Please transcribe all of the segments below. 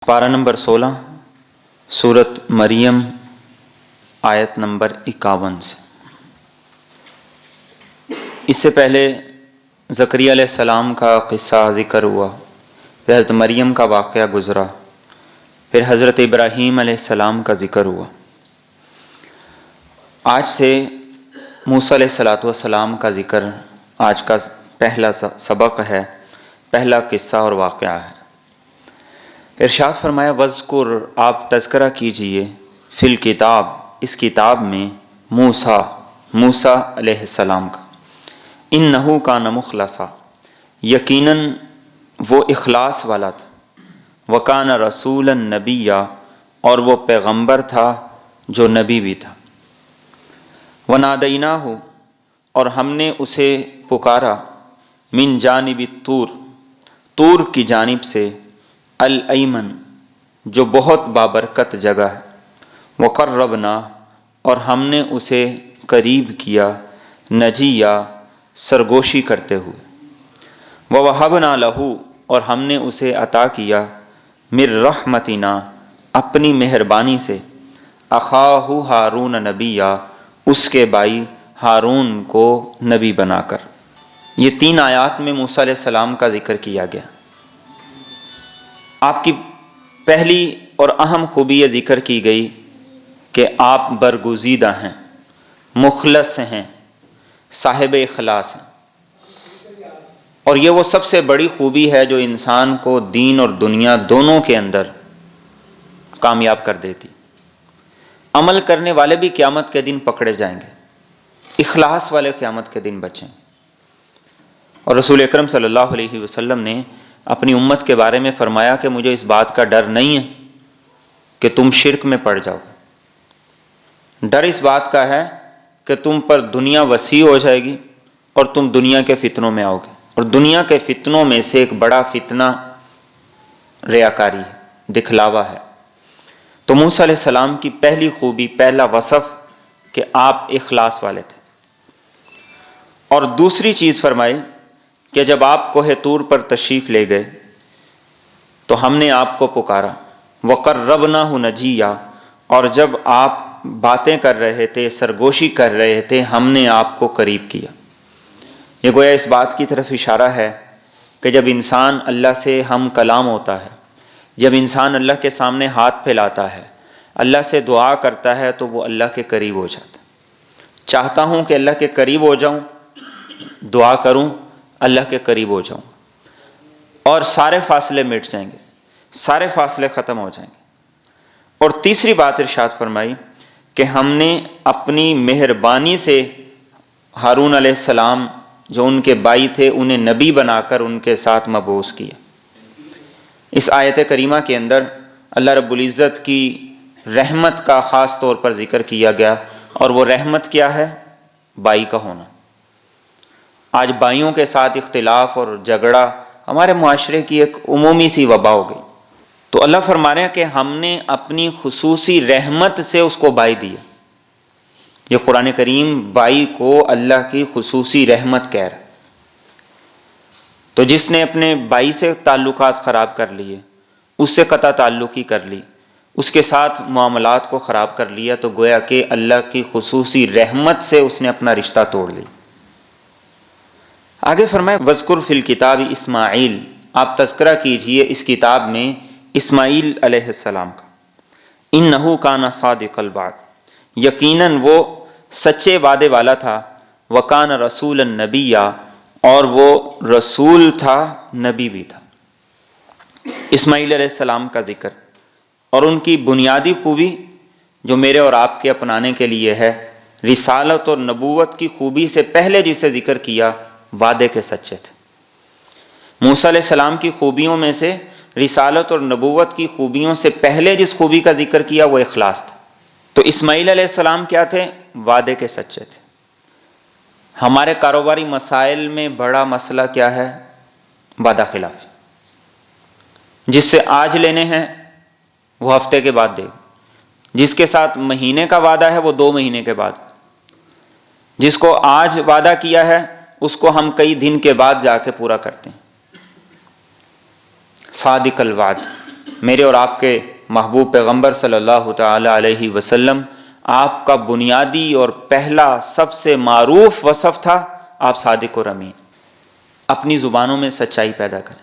پارہ نمبر 16 سورت مریم آیت نمبر 51 سے۔ اس سے پہلے زکریا علیہ السلام کا قصہ ذکر ہوا، پھر حضرت مریم کا واقعہ گزرا، پھر حضرت ابراہیم علیہ السلام کا ذکر ہوا۔ آج سے موسیٰ علیہ السلام کا ذکر آج کا پہلا سبق ہے، پہلا قصہ اور واقعہ ہے۔ ارشاد فرمایا وذکر، آپ تذکرہ کیجئے، فی الکتاب، اس کتاب میں، موسیٰ علیہ السلام کا، انہ کان مخلصا، یقیناً وہ اخلاص والا تھا، وکان رسولا نبیا، اور وہ پیغمبر تھا جو نبی بھی تھا، ونادیناہ، اور ہم نے اسے پکارا، من جانب طور کی جانب سے، الایمن، جو بہت بابرکت جگہ ہے، وقربنا، اور ہم نے اسے قریب کیا، نجیہ، سرگوشی کرتے ہوئے، ووہبنا لہ، اور ہم نے اسے عطا کیا، من رحمتنا، اپنی مہربانی سے، اخاہ ہارون نبیہ، اس کے بھائی ہارون کو نبی بنا کر۔ یہ 3 آیات میں موسیٰ علیہ السلام کا ذکر کیا گیا۔ آپ کی پہلی اور اہم خوبی یہ ذکر کی گئی کہ آپ برگزیدہ ہیں، مخلص ہیں، صاحب اخلاص ہیں، اور یہ وہ سب سے بڑی خوبی ہے جو انسان کو دین اور دنیا دونوں کے اندر کامیاب کر دیتی۔ عمل کرنے والے بھی قیامت کے دن پکڑے جائیں گے، اخلاص والے قیامت کے دن بچیں۔ اور رسول اکرم صلی اللہ علیہ وسلم نے اپنی امت کے بارے میں فرمایا کہ مجھے اس بات کا ڈر نہیں ہے کہ تم شرک میں پڑ جاؤ، ڈر اس بات کا ہے کہ تم پر دنیا وسیع ہو جائے گی اور تم دنیا کے فتنوں میں آؤ گے، اور دنیا کے فتنوں میں سے ایک بڑا فتنہ ریاکاری ہے، دکھلاوا ہے۔ تو موسیٰ علیہ السلام کی پہلی خوبی، پہلا وصف کہ آپ اخلاص والے تھے۔ اور دوسری چیز فرمائی کہ جب آپ کوہ طور پر تشریف لے گئے تو ہم نے آپ کو پکارا، وقربناہ نجیہ، اور جب آپ باتیں کر رہے تھے، سرگوشی کر رہے تھے، ہم نے آپ کو قریب کیا۔ یہ گویا اس بات کی طرف اشارہ ہے کہ جب انسان اللہ سے ہم کلام ہوتا ہے، جب انسان اللہ کے سامنے ہاتھ پھیلاتا ہے، اللہ سے دعا کرتا ہے، تو وہ اللہ کے قریب ہو جاتا ہے۔ چاہتا ہوں کہ اللہ کے قریب ہو جاؤں، دعا کروں، اللہ کے قریب ہو جاؤں، اور سارے فاصلے مٹ جائیں گے، سارے فاصلے ختم ہو جائیں گے۔ اور تیسری بات ارشاد فرمائی کہ ہم نے اپنی مہربانی سے ہارون علیہ السلام جو ان کے بھائی تھے انہیں نبی بنا کر ان کے ساتھ مبعوث کیا۔ اس آیت کریمہ کے اندر اللہ رب العزت کی رحمت کا خاص طور پر ذکر کیا گیا، اور وہ رحمت کیا ہے؟ بھائی کا ہونا۔ آج بھائیوں کے ساتھ اختلاف اور جھگڑا ہمارے معاشرے کی ایک عمومی سی وبا ہو گئی، تو اللہ فرما رہے ہیں کہ ہم نے اپنی خصوصی رحمت سے اس کو بھائی دیا۔ یہ قرآن کریم بھائی کو اللہ کی خصوصی رحمت کہہ رہا ہے۔ تو جس نے اپنے بھائی سے تعلقات خراب کر لیے، اس سے قطع تعلقی کر لی، اس کے ساتھ معاملات کو خراب کر لیا، تو گویا کہ اللہ کی خصوصی رحمت سے اس نے اپنا رشتہ توڑ لیا۔ آگے فرمائے وذکر فی الکتاب اسماعیل، آپ تذکرہ کیجئے اس کتاب میں اسماعیل علیہ السلام کا، انہ کان صادق الوعد، یقیناً وہ سچے وعدے والا تھا، وکان رسولا نبیہ، اور وہ رسول تھا، نبی بھی تھا۔ اسماعیل علیہ السلام کا ذکر اور ان کی بنیادی خوبی جو میرے اور آپ کے اپنانے کے لیے ہے، رسالت اور نبوت کی خوبی سے پہلے جسے ذکر کیا، وعدے کے سچے تھے۔ موسیٰ علیہ السلام کی خوبیوں میں سے، رسالت اور نبوت کی خوبیوں سے پہلے جس خوبی کا ذکر کیا وہ اخلاص تھا۔ تو اسماعیل علیہ السلام کیا تھے؟ وعدے کے سچے تھے۔ ہمارے کاروباری مسائل میں بڑا مسئلہ کیا ہے؟ وعدہ خلافی۔ جس سے آج لینے ہیں وہ ہفتے کے بعد دے، جس کے ساتھ مہینے کا وعدہ ہے وہ 2 مہینے کے بعد، جس کو آج وعدہ کیا ہے اس کو ہم کئی دن کے بعد جا کے پورا کرتے ہیں۔ صادق الوعد، میرے اور آپ کے محبوب پیغمبر صلی اللہ تعالی علیہ وسلم، آپ کا بنیادی اور پہلا سب سے معروف وصف تھا آپ صادق اور امین۔ اپنی زبانوں میں سچائی پیدا کریں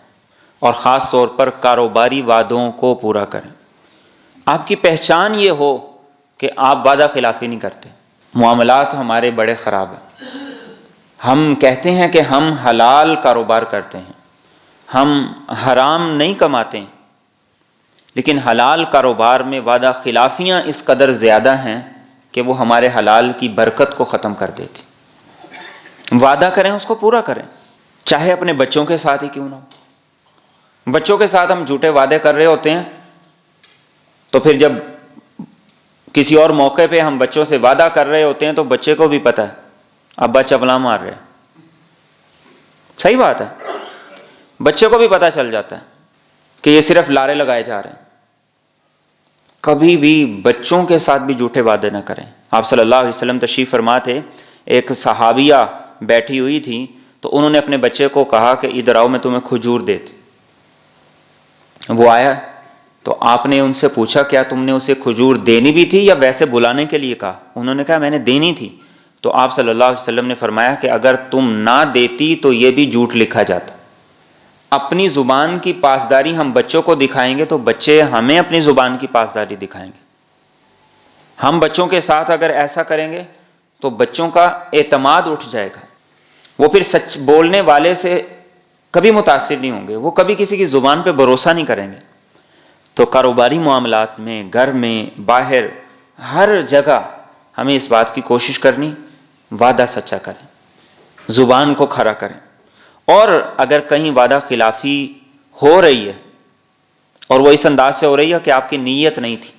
اور خاص طور پر کاروباری وعدوں کو پورا کریں۔ آپ کی پہچان یہ ہو کہ آپ وعدہ خلافی نہیں کرتے۔ معاملات ہمارے بڑے خراب ہیں، ہم کہتے ہیں کہ ہم حلال کاروبار کرتے ہیں، ہم حرام نہیں کماتے ہیں، لیکن حلال کاروبار میں وعدہ خلافیاں اس قدر زیادہ ہیں کہ وہ ہمارے حلال کی برکت کو ختم کر دیتی۔ وعدہ کریں اس کو پورا کریں، چاہے اپنے بچوں کے ساتھ ہی کیوں نہ ہو۔ بچوں کے ساتھ ہم جھوٹے وعدے کر رہے ہوتے ہیں، تو پھر جب کسی اور موقع پہ ہم بچوں سے وعدہ کر رہے ہوتے ہیں تو بچے کو بھی پتہ ہے ابا چپلا مار رہے ہیں۔ صحیح بات ہے، بچے کو بھی پتہ چل جاتا ہے کہ یہ صرف لارے لگائے جا رہے ہیں۔ کبھی بھی بچوں کے ساتھ بھی جھوٹے وعدے نہ کریں۔ آپ صلی اللہ علیہ وسلم تشریف فرما تھے، ایک صحابیہ بیٹھی ہوئی تھی تو انہوں نے اپنے بچے کو کہا کہ ادھر آؤ میں تمہیں کھجور دیتی۔ وہ آیا تو آپ نے ان سے پوچھا کیا تم نے اسے کھجور دینی بھی تھی یا ویسے بلانے کے لیے کہا؟ انہوں نے کہا میں نے دینی تھی۔ تو آپ صلی اللہ علیہ وسلم نے فرمایا کہ اگر تم نہ دیتی تو یہ بھی جھوٹ لکھا جاتا۔ اپنی زبان کی پاسداری ہم بچوں کو دکھائیں گے تو بچے ہمیں اپنی زبان کی پاسداری دکھائیں گے۔ ہم بچوں کے ساتھ اگر ایسا کریں گے تو بچوں کا اعتماد اٹھ جائے گا، وہ پھر سچ بولنے والے سے کبھی متاثر نہیں ہوں گے، وہ کبھی کسی کی زبان پہ بھروسہ نہیں کریں گے۔ تو کاروباری معاملات میں، گھر میں، باہر، ہر جگہ ہمیں اس بات کی کوشش کرنی، وعدہ سچا کریں، زبان کو کھرا کریں۔ اور اگر کہیں وعدہ خلافی ہو رہی ہے اور وہ اس انداز سے ہو رہی ہے کہ آپ کی نیت نہیں تھی،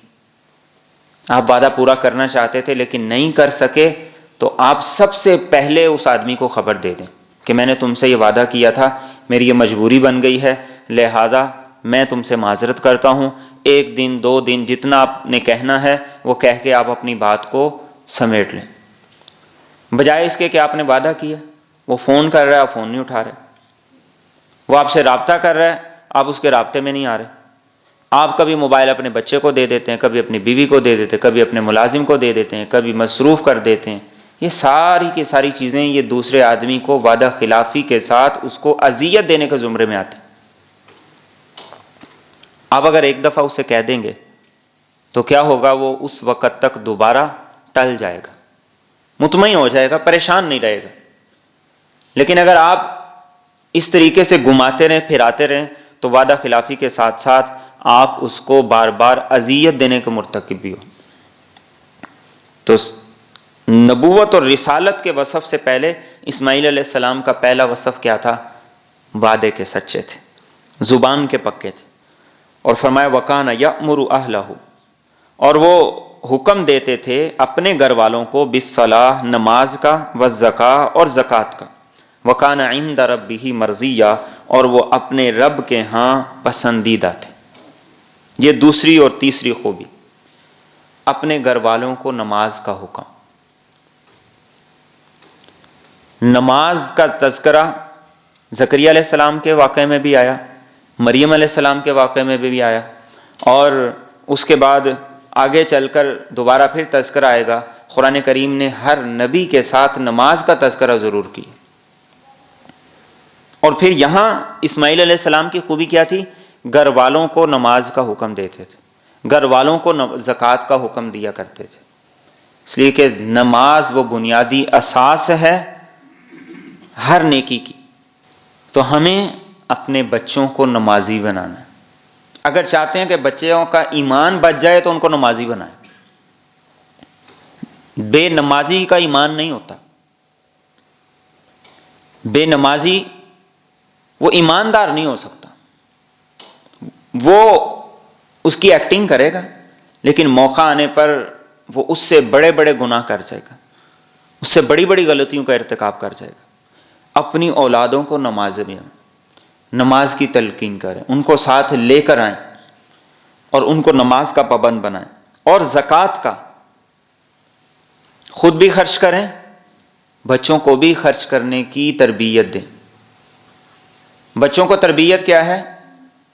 آپ وعدہ پورا کرنا چاہتے تھے لیکن نہیں کر سکے، تو آپ سب سے پہلے اس آدمی کو خبر دے دیں کہ میں نے تم سے یہ وعدہ کیا تھا، میری یہ مجبوری بن گئی ہے، لہذا میں تم سے معذرت کرتا ہوں، 1 دن 2 دن جتنا آپ نے کہنا ہے وہ کہہ کے آپ اپنی بات کو سمیٹ لیں۔ بجائے اس کے کہ آپ نے وعدہ کیا، وہ فون کر رہا ہے آپ فون نہیں اٹھا رہے، وہ آپ سے رابطہ کر رہا ہے آپ اس کے رابطے میں نہیں آ رہے، آپ کبھی موبائل اپنے بچے کو دے دیتے ہیں، کبھی اپنی بیوی کو دے دیتے ہیں، کبھی اپنے ملازم کو دے دیتے ہیں، کبھی مصروف کر دیتے ہیں۔ یہ ساری کی ساری چیزیں یہ دوسرے آدمی کو وعدہ خلافی کے ساتھ اس کو اذیت دینے کے زمرے میں آتے ہیں۔ آپ اگر ایک دفعہ اسے کہہ دیں گے تو کیا ہوگا، وہ اس وقت تک دوبارہ ٹل جائے گا، مطمئن ہو جائے گا، پریشان نہیں رہے گا۔ لیکن اگر آپ اس طریقے سے گھماتے رہیں، پھراتے رہیں، تو وعدہ خلافی کے ساتھ ساتھ آپ اس کو بار بار اذیت دینے کے مرتکب بھی ہو۔ تو نبوت اور رسالت کے وصف سے پہلے اسماعیل علیہ السلام کا پہلا وصف کیا تھا؟ وعدے کے سچے تھے، زبان کے پکے تھے۔ اور فرمایا وَكَانَ يَأْمُرُ أَهْلَهُ، اور وہ حکم دیتے تھے اپنے گھر والوں کو بالصلاۃ، نماز کا، والزکاۃ، اور زکوٰۃ کا، وَكَانَ عِندَ رَبِّهِ مَرْضِيًّا، اور وہ اپنے رب کے ہاں پسندیدہ تھے۔ یہ دوسری اور تیسری خوبی، اپنے گھر والوں کو نماز کا حکم۔ نماز کا تذکرہ زکریا علیہ السلام کے واقعے میں بھی آیا، مریم علیہ السلام کے واقعے میں بھی آیا، اور اس کے بعد آگے چل کر دوبارہ پھر تذکرہ آئے گا۔ قرآن کریم نے ہر نبی کے ساتھ نماز کا تذکرہ ضرور کیا۔ اور پھر یہاں اسماعیل علیہ السلام کی خوبی کیا تھی؟ گھر والوں کو نماز کا حکم دیتے تھے، گھر والوں کو زکوٰۃ کا حکم دیا کرتے تھے، اس لیے کہ نماز وہ بنیادی اساس ہے ہر نیکی کی۔ تو ہمیں اپنے بچوں کو نمازی بنانا ہے۔ اگر چاہتے ہیں کہ بچوں کا ایمان بچ جائے تو ان کو نمازی بنائیں۔ بے نمازی کا ایمان نہیں ہوتا، بے نمازی وہ ایماندار نہیں ہو سکتا، وہ اس کی ایکٹنگ کرے گا لیکن موقع آنے پر وہ اس سے بڑے بڑے گناہ کر جائے گا، اس سے بڑی بڑی غلطیوں کا ارتکاب کر جائے گا۔ اپنی اولادوں کو نماز میں نماز کی تلقین کریں، ان کو ساتھ لے کر آئیں اور ان کو نماز کا پابند بنائیں۔ اور زکوٰۃ کا خود بھی خرچ کریں، بچوں کو بھی خرچ کرنے کی تربیت دیں۔ بچوں کو تربیت کیا ہے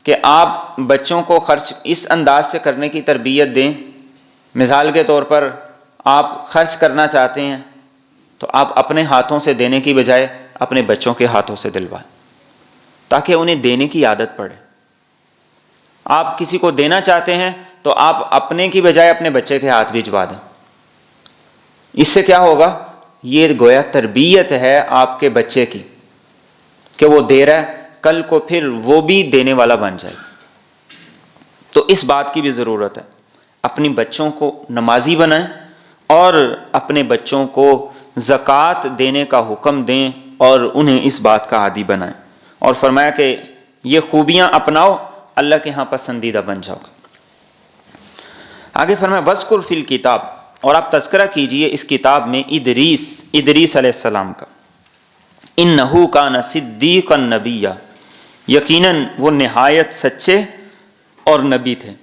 کہ آپ بچوں کو خرچ اس انداز سے کرنے کی تربیت دیں، مثال کے طور پر آپ خرچ کرنا چاہتے ہیں تو آپ اپنے ہاتھوں سے دینے کی بجائے اپنے بچوں کے ہاتھوں سے دلوائیں، تاکہ انہیں دینے کی عادت پڑے۔ آپ کسی کو دینا چاہتے ہیں تو آپ اپنے کی بجائے اپنے بچے کے ہاتھ بھجوا دیں۔ اس سے کیا ہوگا؟ یہ گویا تربیت ہے آپ کے بچے کی کہ وہ دے رہا ہے، کل کو پھر وہ بھی دینے والا بن جائے۔ تو اس بات کی بھی ضرورت ہے، اپنی بچوں کو نمازی بنائیں اور اپنے بچوں کو زکوٰۃ دینے کا حکم دیں اور انہیں اس بات کا عادی بنائیں، اور فرمایا کہ یہ خوبیاں اپناؤ، اللہ کے ہاں پسندیدہ بن جاؤ گے۔ آگے فرمایا وَاذْكُرْ فِي الْكِتَابِ، اور آپ تذکرہ کیجئے اس کتاب میں ادریس علیہ السلام کا، اِنَّهُ كَانَ صِدِّيقًا نَبِيًّا، یقیناً وہ نہایت سچے اور نبی تھے۔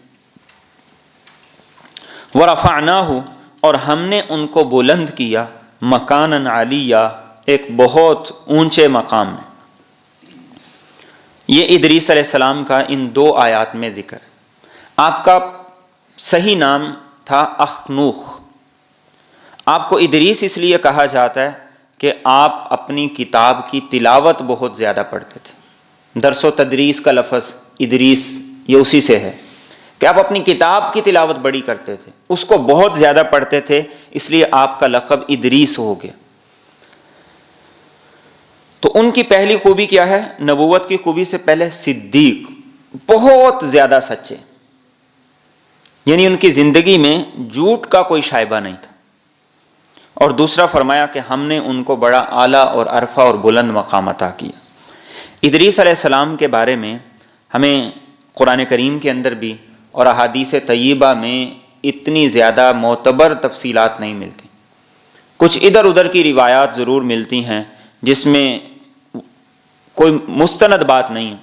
وَرَفَعْنَاهُ، اور ہم نے ان کو بلند کیا، مکانًا عَلِيًّا، ایک بہت اونچے مقام میں۔ یہ ادریس علیہ السلام کا ان دو آیات میں ذکر ہے۔ آپ کا صحیح نام تھا اخنوخ۔ آپ کو ادریس اس لیے کہا جاتا ہے کہ آپ اپنی کتاب کی تلاوت بہت زیادہ پڑھتے تھے۔ درس و تدریس کا لفظ ادریس یہ اسی سے ہے کہ آپ اپنی کتاب کی تلاوت بڑی کرتے تھے، اس کو بہت زیادہ پڑھتے تھے، اس لیے آپ کا لقب ادریس ہو گیا۔ تو ان کی پہلی خوبی کیا ہے؟ نبوت کی خوبی سے پہلے صدیق، بہت زیادہ سچے، یعنی ان کی زندگی میں جھوٹ کا کوئی شائبہ نہیں تھا۔ اور دوسرا فرمایا کہ ہم نے ان کو بڑا اعلیٰ اور عرفہ اور بلند مقام عطا کیا۔ ادریس علیہ السلام کے بارے میں ہمیں قرآن کریم کے اندر بھی اور احادیث طیبہ میں اتنی زیادہ معتبر تفصیلات نہیں ملتی، کچھ ادھر ادھر کی روایات ضرور ملتی ہیں جس میں کوئی مستند بات نہیں ہے۔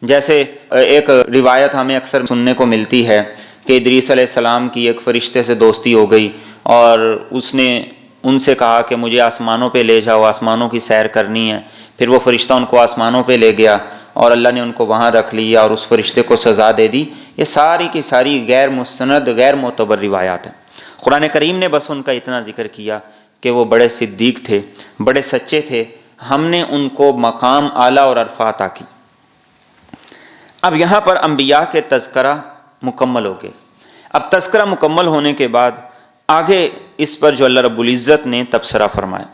جیسے ایک روایت ہمیں اکثر سننے کو ملتی ہے کہ ادریس علیہ السلام کی ایک فرشتے سے دوستی ہو گئی اور اس نے ان سے کہا کہ مجھے آسمانوں پہ لے جاؤ، آسمانوں کی سیر کرنی ہے۔ پھر وہ فرشتہ ان کو آسمانوں پہ لے گیا اور اللہ نے ان کو وہاں رکھ لیا اور اس فرشتے کو سزا دے دی۔ یہ ساری کی ساری غیر مستند، غیر معتبر روایات ہیں۔ قرآن کریم نے بس ان کا اتنا ذکر کیا کہ وہ بڑے صدیق تھے، بڑے سچے تھے، ہم نے ان کو مقام اعلیٰ اور عرفہ عطا کی۔ اب یہاں پر انبیاء کے تذکرہ مکمل ہو گئے۔ اب تذکرہ مکمل ہونے کے بعد آگے اس پر جو اللہ رب العزت نے تبصرہ فرمایا،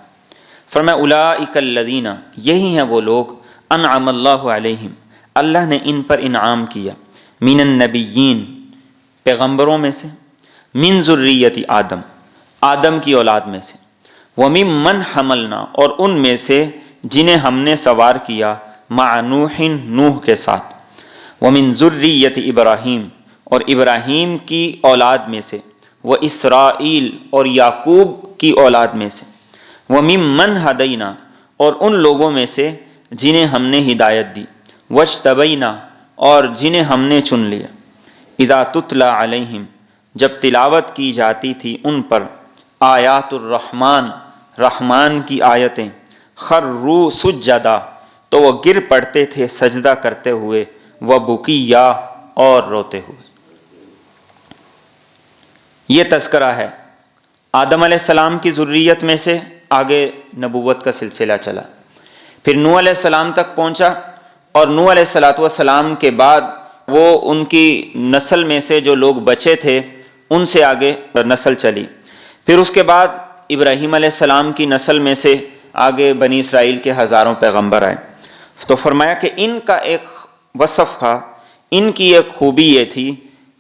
فرمایا اولئک الذین، یہی ہیں وہ لوگ، انعم اللہ علیہم، اللہ نے ان پر انعام کیا، من النبیین، پیغمبروں میں سے، من ذریت آدم، آدم کی اولاد میں سے، وممن حملنا، اور ان میں سے جنہیں ہم نے سوار کیا، مع نوح، نوح کے ساتھ، ومن ذریت ابراہیم، اور ابراہیم کی اولاد میں سے، و اسرائیل، اور یعقوب کی اولاد میں سے، وممن ہدینا، اور ان لوگوں میں سے جنہیں ہم نے ہدایت دی، واجتبینا، اور جنہیں ہم نے چن لیا، اذا تتلی علیہم، جب تلاوت کی جاتی تھی ان پر، آیات الرحمن، رحمان کی آیتیں، خروا سجدا، تو وہ گر پڑتے تھے سجدہ کرتے ہوئے، وبکیا، اور روتے ہوئے۔ یہ تذکرہ ہے آدم علیہ السلام کی ذریت میں سے، آگے نبوت کا سلسلہ چلا، پھر نوح علیہ السلام تک پہنچا، اور نوح علیہ السلام کے بعد وہ ان کی نسل میں سے جو لوگ بچے تھے ان سے آگے نسل چلی، پھر اس کے بعد ابراہیم علیہ السلام کی نسل میں سے آگے بنی اسرائیل کے ہزاروں پیغمبر آئے۔ تو فرمایا کہ ان کا ایک وصف تھا، ان کی ایک خوبی یہ تھی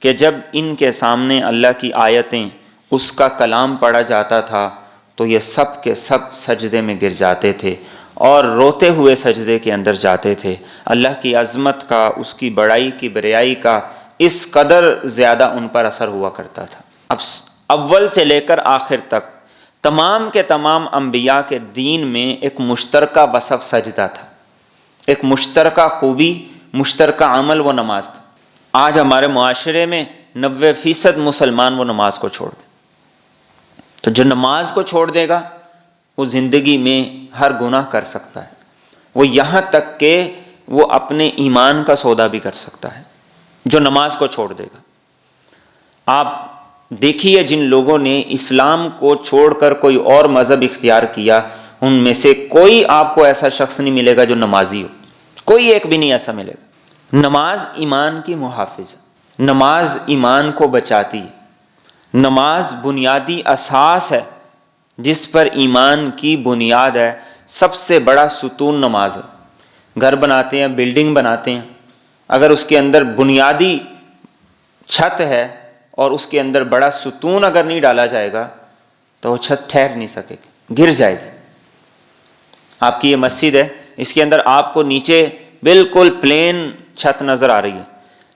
کہ جب ان کے سامنے اللہ کی آیتیں، اس کا کلام پڑھا جاتا تھا تو یہ سب کے سب سجدے میں گر جاتے تھے اور روتے ہوئے سجدے کے اندر جاتے تھے۔ اللہ کی عظمت کا، اس کی بڑائی کی بریائی کا اس قدر زیادہ ان پر اثر ہوا کرتا تھا۔ اب اول سے لے کر آخر تک تمام کے تمام انبیاء کے دین میں ایک مشترکہ وصف سجدہ تھا، ایک مشترکہ خوبی، مشترکہ عمل وہ نماز تھا۔ آج ہمارے معاشرے میں 90% مسلمان وہ نماز کو چھوڑ دیں، تو جو نماز کو چھوڑ دے گا وہ زندگی میں ہر گناہ کر سکتا ہے، وہ یہاں تک کہ وہ اپنے ایمان کا سودا بھی کر سکتا ہے جو نماز کو چھوڑ دے گا۔ آپ دیکھیے جن لوگوں نے اسلام کو چھوڑ کر کوئی اور مذہب اختیار کیا، ان میں سے کوئی آپ کو ایسا شخص نہیں ملے گا جو نمازی ہو، کوئی ایک بھی نہیں ایسا ملے گا۔ نماز ایمان کی محافظ ہے، نماز ایمان کو بچاتی ہے، نماز بنیادی اساس ہے جس پر ایمان کی بنیاد ہے۔ سب سے بڑا ستون نماز ہے۔ گھر بناتے ہیں، بلڈنگ بناتے ہیں، اگر اس کے اندر بنیادی چھت ہے اور اس کے اندر بڑا ستون اگر نہیں ڈالا جائے گا تو وہ چھت ٹھہر نہیں سکے گی، گر جائے گی۔ آپ کی یہ مسجد ہے، اس کے اندر آپ کو نیچے بالکل پلین چھت نظر آ رہی ہے،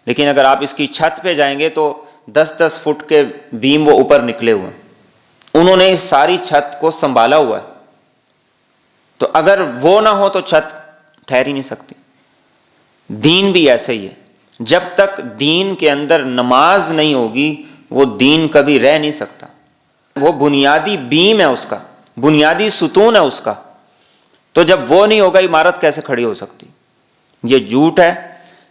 لیکن اگر آپ اس کی چھت پہ جائیں گے تو 10-10 فٹ کے بیم وہ اوپر نکلے ہوئے ہیں، انہوں نے اس ساری چھت کو سنبھالا ہوا ہے، تو اگر وہ نہ ہو تو چھت ٹھہر ہی نہیں سکتی۔ دین بھی ایسے ہی ہے، جب تک دین کے اندر نماز نہیں ہوگی وہ دین کبھی رہ نہیں سکتا۔ وہ بنیادی بیم ہے، اس کا بنیادی ستون ہے اس کا، تو جب وہ نہیں ہوگا عمارت کیسے کھڑی ہو سکتی؟ یہ جھوٹ ہے،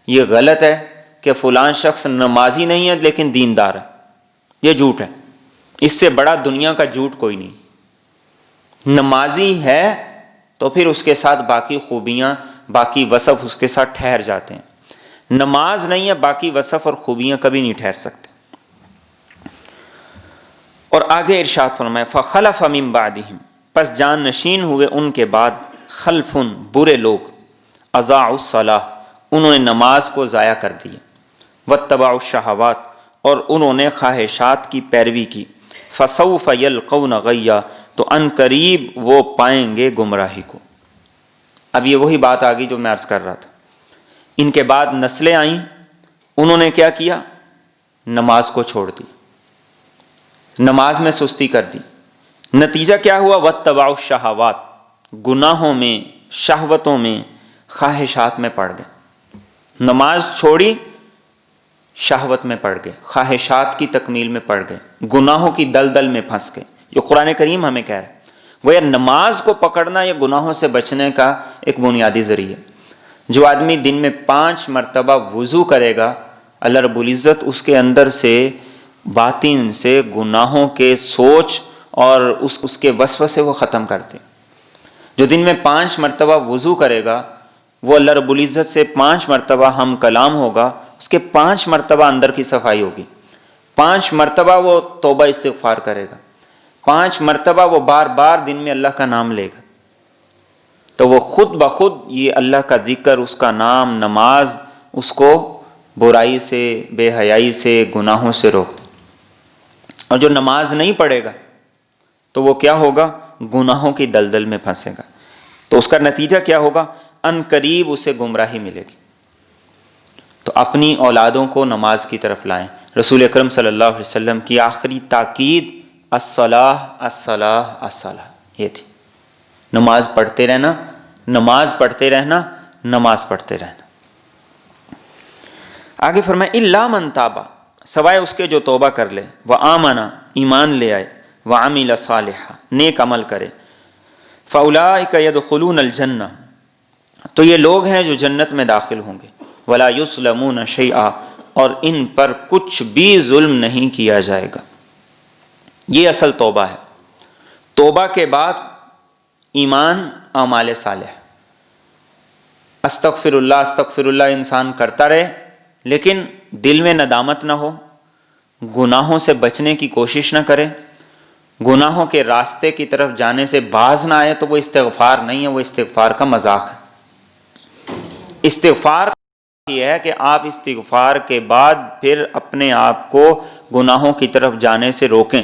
یہ غلط ہے کہ فلاں شخص نمازی نہیں ہے لیکن دیندار ہے، یہ جھوٹ ہے۔ اس سے بڑا دنیا کا جھوٹ کوئی نہیں۔ نمازی ہے تو پھر اس کے ساتھ باقی خوبیاں، باقی وصف اس کے ساتھ ٹھہر جاتے ہیں۔ نماز نہیں ہے، باقی وصف اور خوبیاں کبھی نہیں ٹھہر سکتے۔ اور آگے ارشاد فرمائے فَخَلَفَ مِن بَعْدِهِمْ، پس جان نشین ہوئے ان کے بعد، خلفن برے لوگ، اضاعوا الصلاۃ، انہوں نے نماز کو ضائع کر دیا، واتبعوا الشہوات، اور انہوں نے خواہشات کی پیروی کی، فسوف یلقون غیا، تو ان قریب وہ پائیں گے گمراہی کو۔ اب یہ وہی بات آگئی جو میں عرض کر رہا تھا، ان کے بعد نسلیں آئیں، انہوں نے کیا کیا؟ نماز کو چھوڑ دی، نماز میں سستی کر دی۔ نتیجہ کیا ہوا؟ واتبعوا الشہوات، گناہوں میں، شہوتوں میں، خواہشات میں پڑ گئے۔ نماز چھوڑی، شہوت میں پڑ گئے، خواہشات کی تکمیل میں پڑ گئے، گناہوں کی دلدل میں پھنس گئے۔ یہ قرآن کریم ہمیں کہہ رہا ہے۔ گویا نماز کو پکڑنا یہ گناہوں سے بچنے کا ایک بنیادی ذریعہ۔ جو آدمی دن میں 5 مرتبہ وضو کرے گا، اللہ رب العزت اس کے اندر سے باطن سے گناہوں کے سوچ اور اس کے وسوسے وہ ختم کرتے۔ جو دن میں 5 مرتبہ وضو کرے گا، وہ اللہ رب العزت سے 5 مرتبہ ہم کلام ہوگا، اس کے 5 مرتبہ اندر کی صفائی ہوگی، 5 مرتبہ وہ توبہ استغفار کرے گا، 5 مرتبہ وہ بار بار دن میں اللہ کا نام لے گا، تو وہ خود بخود یہ اللہ کا ذکر، اس کا نام، نماز اس کو برائی سے، بے حیائی سے، گناہوں سے روک دے۔ اور جو نماز نہیں پڑھے گا تو وہ کیا ہوگا؟ گناہوں کی دلدل میں پھنسے گا، تو اس کا نتیجہ کیا ہوگا؟ ان قریب اسے گمراہی ملے گی۔ تو اپنی اولادوں کو نماز کی طرف لائیں۔ رسول اکرم صلی اللہ علیہ وسلم کی آخری تاکید الصلاۃ الصلاۃ الصلاۃ یہ تھی، نماز پڑھتے رہنا، نماز پڑھتے رہنا، نماز پڑھتے رہنا۔ آگے فرمائے الا من تاب، سوائے اس کے جو توبہ کر لے، وآمن، ایمان لے آئے، وعمل صالحا، نیک عمل کرے، فاولئک یدخلون الجنہ، تو یہ لوگ ہیں جو جنت میں داخل ہوں گے، ولا یظلمون شیئا، اور ان پر کچھ بھی ظلم نہیں کیا جائے گا۔ یہ اصل توبہ ہے۔ توبہ کے بعد ایمان، اعمال صالح، استغفر اللہ انسان کرتا رہے، لیکن دل میں ندامت نہ ہو، گناہوں سے بچنے کی کوشش نہ کرے، گناہوں کے راستے کی طرف جانے سے باز نہ آئے، تو وہ استغفار نہیں ہے، وہ استغفار کا مذاق ہے۔ استغفار یہ ہے کہ آپ استغفار کے بعد پھر اپنے آپ کو گناہوں کی طرف جانے سے روکیں،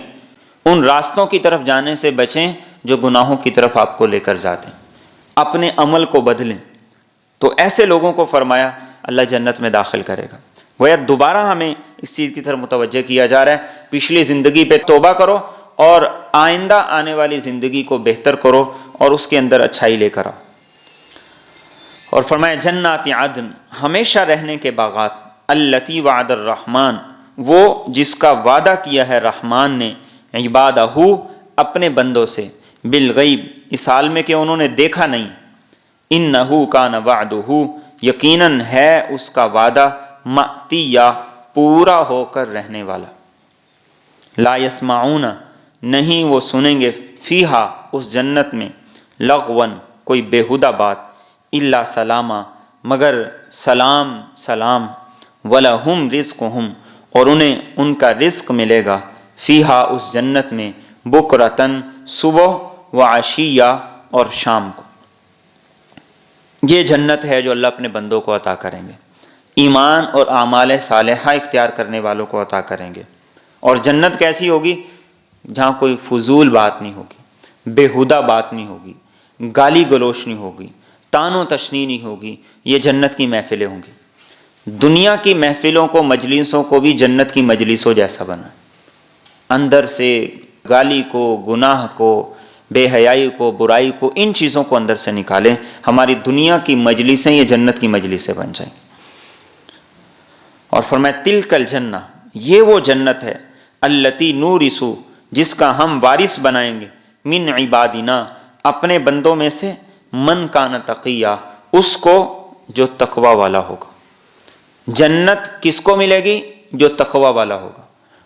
ان راستوں کی طرف جانے سے بچیں جو گناہوں کی طرف آپ کو لے کر جاتے ہیں، اپنے عمل کو بدلیں۔ تو ایسے لوگوں کو فرمایا اللہ جنت میں داخل کرے گا۔ گویا دوبارہ ہمیں اس چیز کی طرف متوجہ کیا جا رہا ہے، پچھلی زندگی پہ توبہ کرو اور آئندہ آنے والی زندگی کو بہتر کرو اور اس کے اندر اچھائی لے کر آؤ۔ اور فرمایا جنات عدن، ہمیشہ رہنے کے باغات، التی وعد الرحمن، وہ جس کا وعدہ کیا ہے رحمان نے، عبادہ، اپنے بندوں سے، بالغیب، اس حال میں کہ انہوں نے دیکھا نہیں، انہ کان وعدہ، یقیناً ہے اس کا وعدہ مأتیہ پورا ہو کر رہنے والا۔ لا یسمعون نہیں وہ سنیں گے فیہا اس جنت میں لغون کوئی بیہودہ بات الا سلامہ مگر سلام سلام، ولہم رزقہم اور انہیں ان کا رزق ملے گا فیہا اس جنت میں بکرتن صبح و عشیہ اور شام کو۔ یہ جنت ہے جو اللہ اپنے بندوں کو عطا کریں گے، ایمان اور اعمال صالحہ اختیار کرنے والوں کو عطا کریں گے۔ اور جنت کیسی ہوگی؟ جہاں کوئی فضول بات نہیں ہوگی، بیہودہ بات نہیں ہوگی، گالی گلوچ نہیں ہوگی، طعن و تشنیع نہیں ہوگی۔ یہ جنت کی محفلیں ہوں گی۔ دنیا کی محفلوں کو، مجلسوں کو بھی جنت کی مجلسوں جیسا بنا، اندر سے گالی کو، گناہ کو، بے حیائی کو، برائی کو، ان چیزوں کو اندر سے نکالیں۔ ہماری دنیا کی مجلسیں یہ جنت کی مجلسیں بن جائیں۔ اور فرمایا تلک الجنہ یہ وہ جنت ہے التی نورث جس کا ہم وارث بنائیں گے من عبادنا اپنے بندوں میں سے من کان تقیہ اس کو جو تقوی والا ہوگا۔ جنت کس کو ملے گی؟ جو تقوی والا ہوگا۔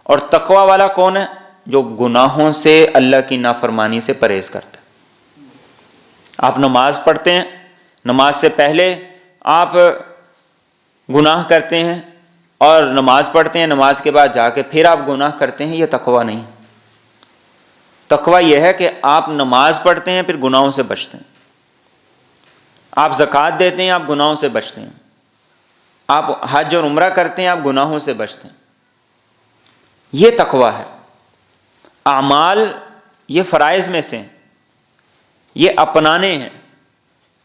اور تقوی والا کون ہے؟ جو گناہوں سے، اللہ کی نافرمانی سے پرہیز کرتا ہے۔ آپ نماز پڑھتے ہیں، نماز سے پہلے آپ گناہ کرتے ہیں، اور نماز پڑھتے ہیں، نماز کے بعد جا کے پھر آپ گناہ کرتے ہیں، یہ تقوی نہیں۔ تقوی یہ ہے کہ آپ نماز پڑھتے ہیں پھر گناہوں سے بچتے ہیں، آپ زکوٰۃ دیتے ہیں، آپ گناہوں سے بچتے ہیں، آپ حج اور عمرہ کرتے ہیں، آپ گناہوں سے بچتے ہیں۔ یہ تقوی ہے۔ اعمال یہ فرائض میں سے ہیں، یہ اپنانے ہیں۔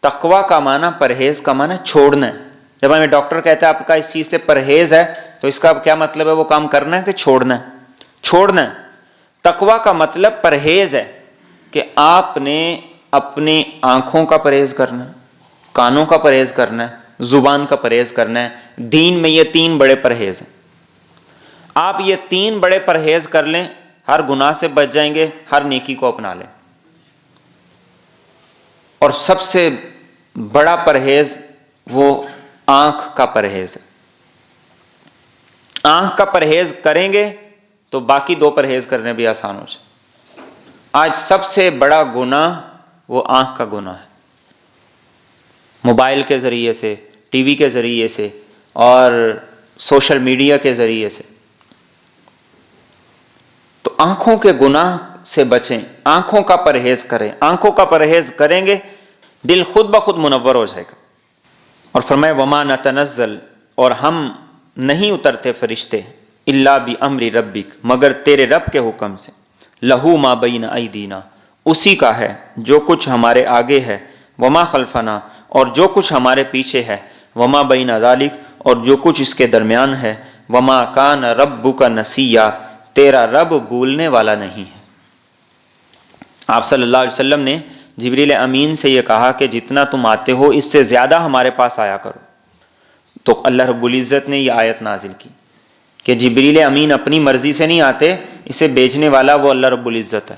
تقوی کا معنی، پرہیز کا معنی چھوڑنا ہے۔ جب ہمیں ڈاکٹر کہتا ہے آپ کا اس چیز سے پرہیز ہے تو اس کا کیا مطلب ہے؟ وہ کام کرنا ہے کہ چھوڑنا ہے؟ چھوڑنا ہے۔ تقوی کا مطلب پرہیز ہے کہ آپ نے اپنی آنکھوں کا پرہیز کرنا ہے، کانوں کا پرہیز کرنا ہے، زبان کا پرہیز کرنا ہے۔ دین میں یہ 3 بڑے پرہیز ہیں۔ آپ یہ 3 بڑے پرہیز کر لیں، ہر گناہ سے بچ جائیں گے، ہر نیکی کو اپنا لیں۔ اور سب سے بڑا پرہیز وہ آنکھ کا پرہیز ہے۔ آنکھ کا پرہیز کریں گے تو باقی 2 پرہیز کرنے بھی آسان ہو جائے۔ آج سب سے بڑا گناہ وہ آنکھ کا گناہ ہے۔ موبائل کے ذریعے سے، ٹی وی کے ذریعے سے اور سوشل میڈیا کے ذریعے سے۔ تو آنکھوں کے گناہ سے بچیں، آنکھوں کا پرہیز کریں۔ آنکھوں کا پرہیز کریں گے دل خود بخود منور ہو جائے گا۔ اور فرمائے وما نتنزل اور ہم نہیں اترتے فرشتے الا بامر ربک مگر تیرے رب کے حکم سے، لہو ما بین ایدینا اسی کا ہے جو کچھ ہمارے آگے ہے، وما خلفنا اور جو کچھ ہمارے پیچھے ہے، وما بین ذالک اور جو کچھ اس کے درمیان ہے، وما کان ربک نسیا تیرا رب بھولنے والا نہیں ہے۔ آپ صلی اللہ علیہ وسلم نے جبریل امین سے یہ کہا کہ جتنا تم آتے ہو اس سے زیادہ ہمارے پاس آیا کرو۔ تو اللہ رب العزت نے یہ آیت نازل کی کہ جبریل امین اپنی مرضی سے نہیں آتے، اسے بھیجنے والا وہ اللہ رب العزت ہے۔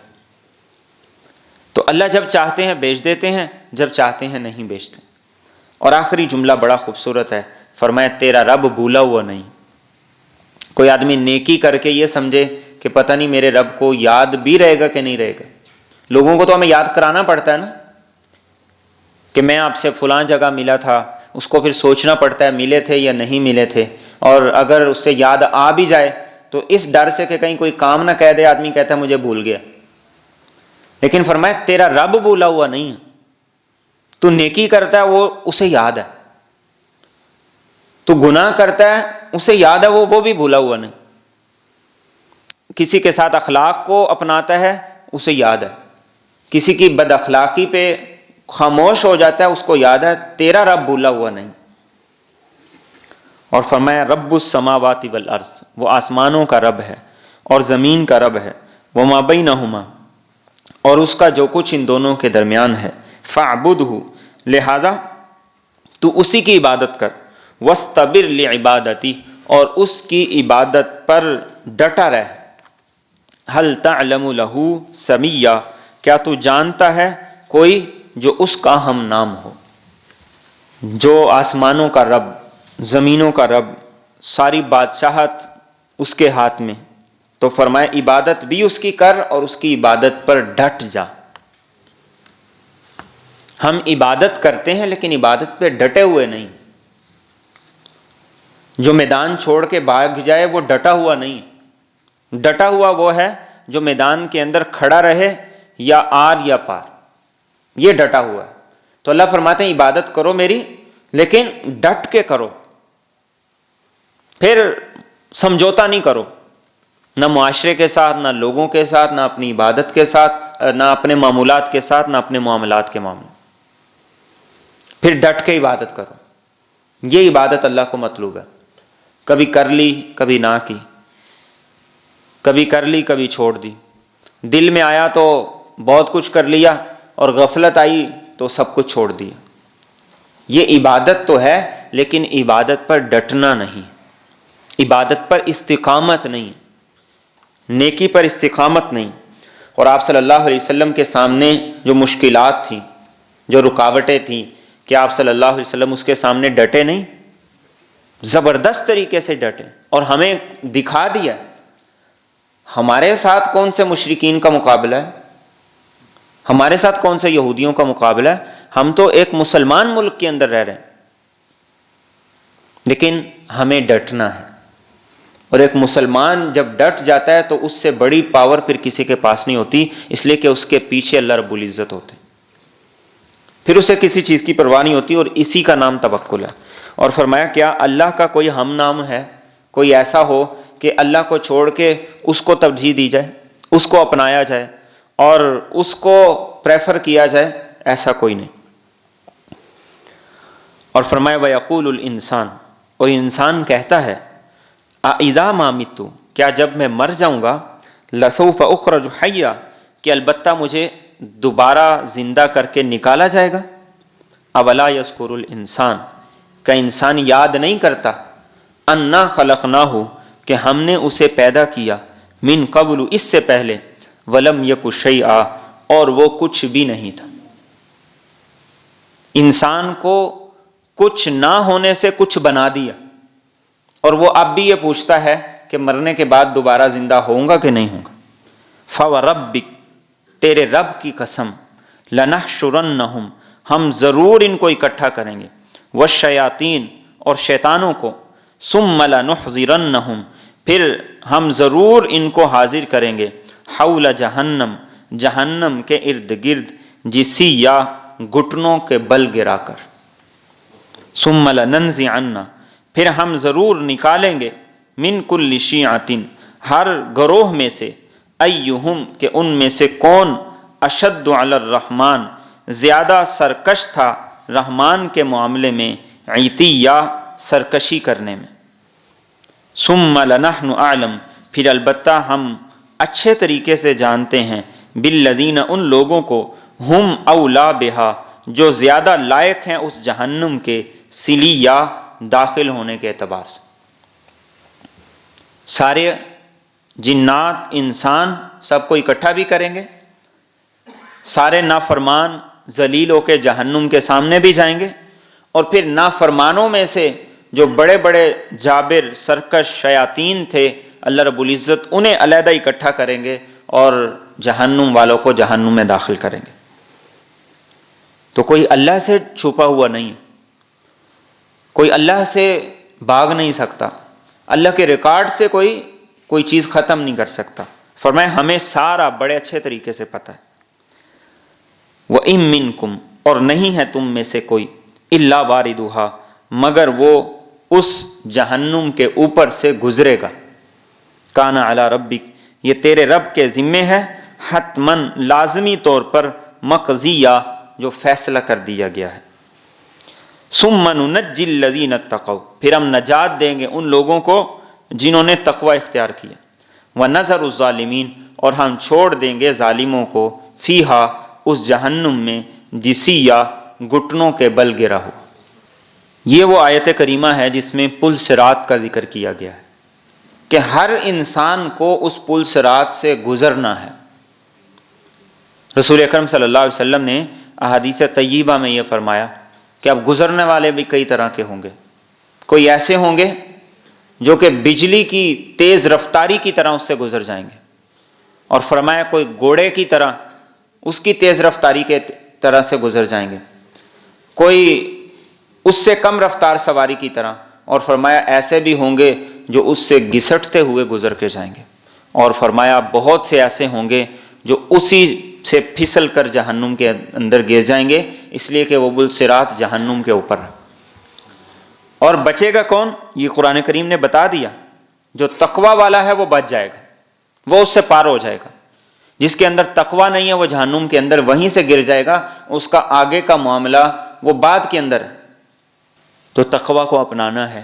تو اللہ جب چاہتے ہیں بھیج دیتے ہیں، جب چاہتے ہیں نہیں بھیجتے۔ اور آخری جملہ بڑا خوبصورت ہے، فرمایا تیرا رب بھولا ہوا نہیں۔ کوئی آدمی نیکی کر کے یہ سمجھے کہ پتہ نہیں میرے رب کو یاد بھی رہے گا کہ نہیں رہے گا۔ لوگوں کو تو ہمیں یاد کرانا پڑتا ہے نا، کہ میں آپ سے فلاں جگہ ملا تھا، اس کو پھر سوچنا پڑتا ہے ملے تھے یا نہیں ملے تھے، اور اگر اس سے یاد آ بھی جائے تو اس ڈر سے کہ کہیں کوئی کام نہ کہہ دے، آدمی کہتا ہے مجھے بھول گیا۔ لیکن فرمایا تیرا رب بھولا ہوا نہیں ہے، تو نیکی کرتا ہے وہ اسے یاد ہے، تو گناہ کرتا ہے اسے یاد ہے، وہ بھی بھولا ہوا نہیں۔ کسی کے ساتھ اخلاق کو اپناتا ہے اسے یاد ہے، کسی کی بد اخلاقی پہ خاموش ہو جاتا ہے اس کو یاد ہے، تیرا رب بھولا ہوا نہیں۔ اور فرمایا رب السماوات والارض وہ آسمانوں کا رب ہے اور زمین کا رب ہے، وما بینہما اور اس کا جو کچھ ان دونوں کے درمیان ہے، فاعبدہ لہذا تو اسی کی عبادت کر، واستبر لعبادتی اور اس کی عبادت پر ڈٹا رہ، هل تعلم له سمیہ کیا تو جانتا ہے کوئی جو اس کا ہم نام ہو۔ جو آسمانوں کا رب، زمینوں کا رب، ساری بادشاہت اس کے ہاتھ میں، تو فرمایا عبادت بھی اس کی کر اور اس کی عبادت پر ڈٹ جا۔ ہم عبادت کرتے ہیں لیکن عبادت پہ ڈٹے ہوئے نہیں۔ جو میدان چھوڑ کے بھاگ جائے وہ ڈٹا ہوا نہیں، ڈٹا ہوا وہ ہے جو میدان کے اندر کھڑا رہے یا آر یا پار، یہ ڈٹا ہوا ہے۔ تو اللہ فرماتے ہیں عبادت کرو میری لیکن ڈٹ کے کرو، پھر سمجھوتا نہیں کرو، نہ معاشرے کے ساتھ، نہ لوگوں کے ساتھ، نہ اپنی عبادت کے ساتھ، نہ اپنے معمولات کے ساتھ، نہ اپنے معاملات کے معاملے، پھر ڈٹ کے عبادت کرو۔ یہ عبادت اللہ کو مطلوب ہے۔ کبھی کر لی کبھی نہ کی، کبھی کر لی کبھی چھوڑ دی، دل میں آیا تو بہت کچھ کر لیا اور غفلت آئی تو سب کچھ چھوڑ دیا۔ یہ عبادت تو ہے لیکن عبادت پر ڈٹنا نہیں، عبادت پر استقامت نہیں، نیکی پر استقامت نہیں۔ اور آپ صلی اللہ علیہ وسلم کے سامنے جو مشکلات تھیں، جو رکاوٹیں تھیں، کہ آپ صلی اللہ علیہ وسلم اس کے سامنے ڈٹے نہیں، زبردست طریقے سے ڈٹے اور ہمیں دکھا دیا ہمارے ساتھ کون سے مشرکین کا مقابلہ ہے، ہمارے ساتھ کون سے یہودیوں کا مقابلہ ہے۔ ہم تو ایک مسلمان ملک کے اندر رہ رہے ہیں، لیکن ہمیں ڈٹنا ہے۔ اور ایک مسلمان جب ڈٹ جاتا ہے تو اس سے بڑی پاور پھر کسی کے پاس نہیں ہوتی، اس لیے کہ اس کے پیچھے اللہ رب العزت ہوتے، پھر اسے کسی چیز کی پرواہ نہیں ہوتی، اور اسی کا نام توکل ہے۔ اور فرمایا کیا اللہ کا کوئی ہم نام ہے، کوئی ایسا ہو کہ اللہ کو چھوڑ کے اس کو ترجیح دی جائے، اس کو اپنایا جائے اور اس کو پریفر کیا جائے؟ ایسا کوئی نہیں۔ اور فرمایا وَيَقُولُ الْإِنسان، اور انسان کہتا ہے اِذَا مَا مِتُّ، کیا جب میں مر جاؤں گا، لَسَوْفَ أُخْرَجُ حَيًّا، کہ البتہ مجھے دوبارہ زندہ کر کے نکالا جائے گا۔ اولا یذکر الانسان، کا انسان یاد نہیں کرتا، انا خلقناہ، کہ ہم نے اسے پیدا کیا، من قبل، اس سے پہلے، ولم یک شیئا، اور وہ کچھ بھی نہیں تھا۔ انسان کو کچھ نہ ہونے سے کچھ بنا دیا، اور وہ اب بھی یہ پوچھتا ہے کہ مرنے کے بعد دوبارہ زندہ ہوں گا کہ نہیں ہوں گا۔ فوربک، تیرے رب کی قسم، لنحشرنہم، ہم ضرور ان کو اکٹھا کریں گے، والشیاطین، اور شیطانوں کو، ثم لنحضرنہم، پھر ہم ضرور ان کو حاضر کریں گے، حول جہنم، جہنم کے ارد گرد، جسیا، گھٹنوں کے بل گرا کر، ثم لننزعن، پھر ہم ضرور نکالیں گے، من کل شیعۃ، ہر گروہ میں سے، ایہم، کہ ان میں سے کون، اشد علی الرحمن، زیادہ سرکش تھا رحمان کے معاملے میں، عتیہ، سرکشی کرنے میں، ثم لنحن اعلم، پھر البتہ ہم اچھے طریقے سے جانتے ہیں، بالذین، ان لوگوں کو، ہم اولا بہا، جو زیادہ لائق ہیں اس جہنم کے، سلیہ، داخل ہونے کے اعتبار سے۔ سارے جنات، انسان، سب کو اکٹھا بھی کریں گے، سارے نافرمان ذلیل ہو کے جہنم کے سامنے بھی جائیں گے، اور پھر نافرمانوں میں سے جو بڑے بڑے جابر سرکش شیاطین تھے، اللہ رب العزت انہیں علیحدہ اکٹھا کریں گے اور جہنم والوں کو جہنم میں داخل کریں گے۔ تو کوئی اللہ سے چھپا ہوا نہیں، کوئی اللہ سے بھاگ نہیں سکتا، اللہ کے ریکارڈ سے کوئی چیز ختم نہیں کر سکتا۔ فرمایا ہمیں سارا بڑے اچھے طریقے سے پتہ ہے۔ وَإِن مِّنكُمْ، اور نہیں ہے تم میں سے کوئی، إِلَّا وَارِدُهَا، مگر وہ اس جہنم کے اوپر سے گزرے گا، کان علی ربک، یہ تیرے رب کے ذمے ہے، حتماً، لازمی طور پر، مقضیہ، جو فیصلہ کر دیا گیا ہے۔ ثم ننجی الذین اتقوا، پھر ہم نجات دیں گے ان لوگوں کو جنہوں نے تقوی اختیار کیا، ونذر الظالمین، اور ہم چھوڑ دیں گے ظالموں کو، فیہا، اس جہنم میں، جسیہ، گھٹنوں کے بل گرا ہو۔ یہ وہ آیت کریمہ ہے جس میں پل صراط کا ذکر کیا گیا ہے کہ ہر انسان کو اس پل صراط سے گزرنا ہے۔ رسول اکرم صلی اللہ علیہ وسلم نے احادیث طیبہ میں یہ فرمایا کہ اب گزرنے والے بھی کئی طرح کے ہوں گے. کوئی ایسے ہوں گے جو کہ بجلی کی تیز رفتاری کی طرح اس سے گزر جائیں گے، اور فرمایا کوئی گھوڑے کی طرح اس کی تیز رفتاری کے طرح سے گزر جائیں گے، کوئی اس سے کم رفتار سواری کی طرح، اور فرمایا ایسے بھی ہوں گے جو اس سے گھسٹتے ہوئے گزر کے جائیں گے، اور فرمایا بہت سے ایسے ہوں گے جو اسی سے پھسل کر جہنم کے اندر گر جائیں گے، اس لیے کہ وہ بالصراط جہنم کے اوپر ہے. اور بچے گا کون؟ یہ قرآن کریم نے بتا دیا. جو تقوی والا ہے وہ بچ جائے گا، وہ اس سے پار ہو جائے گا. جس کے اندر تقوی نہیں ہے وہ جہنم کے اندر وہیں سے گر جائے گا، اس کا آگے کا معاملہ وہ بعد کے اندر ہے. تو تقوی کو اپنانا ہے،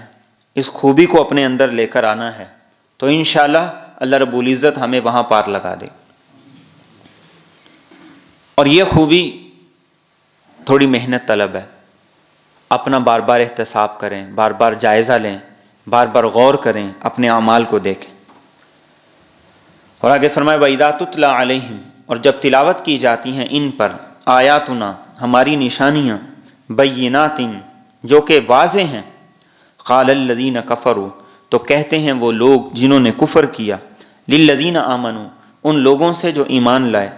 اس خوبی کو اپنے اندر لے کر آنا ہے، تو انشاءاللہ اللہ رب العزت ہمیں وہاں پار لگا دے. اور یہ خوبی تھوڑی محنت طلب ہے. اپنا بار بار احتساب کریں، بار بار جائزہ لیں، بار بار غور کریں، اپنے اعمال کو دیکھیں. اور آگے فرمائے وَإِذَا تُتْلَى عَلَيْهِمْ، اور جب تلاوت کی جاتی ہیں ان پر آیاتنا ہماری نشانیاں، بینات جو کہ واضح ہیں، قال الذین کفروا تو کہتے ہیں وہ لوگ جنہوں نے کفر کیا، للذین آمنوا ان لوگوں سے جو ایمان لائے،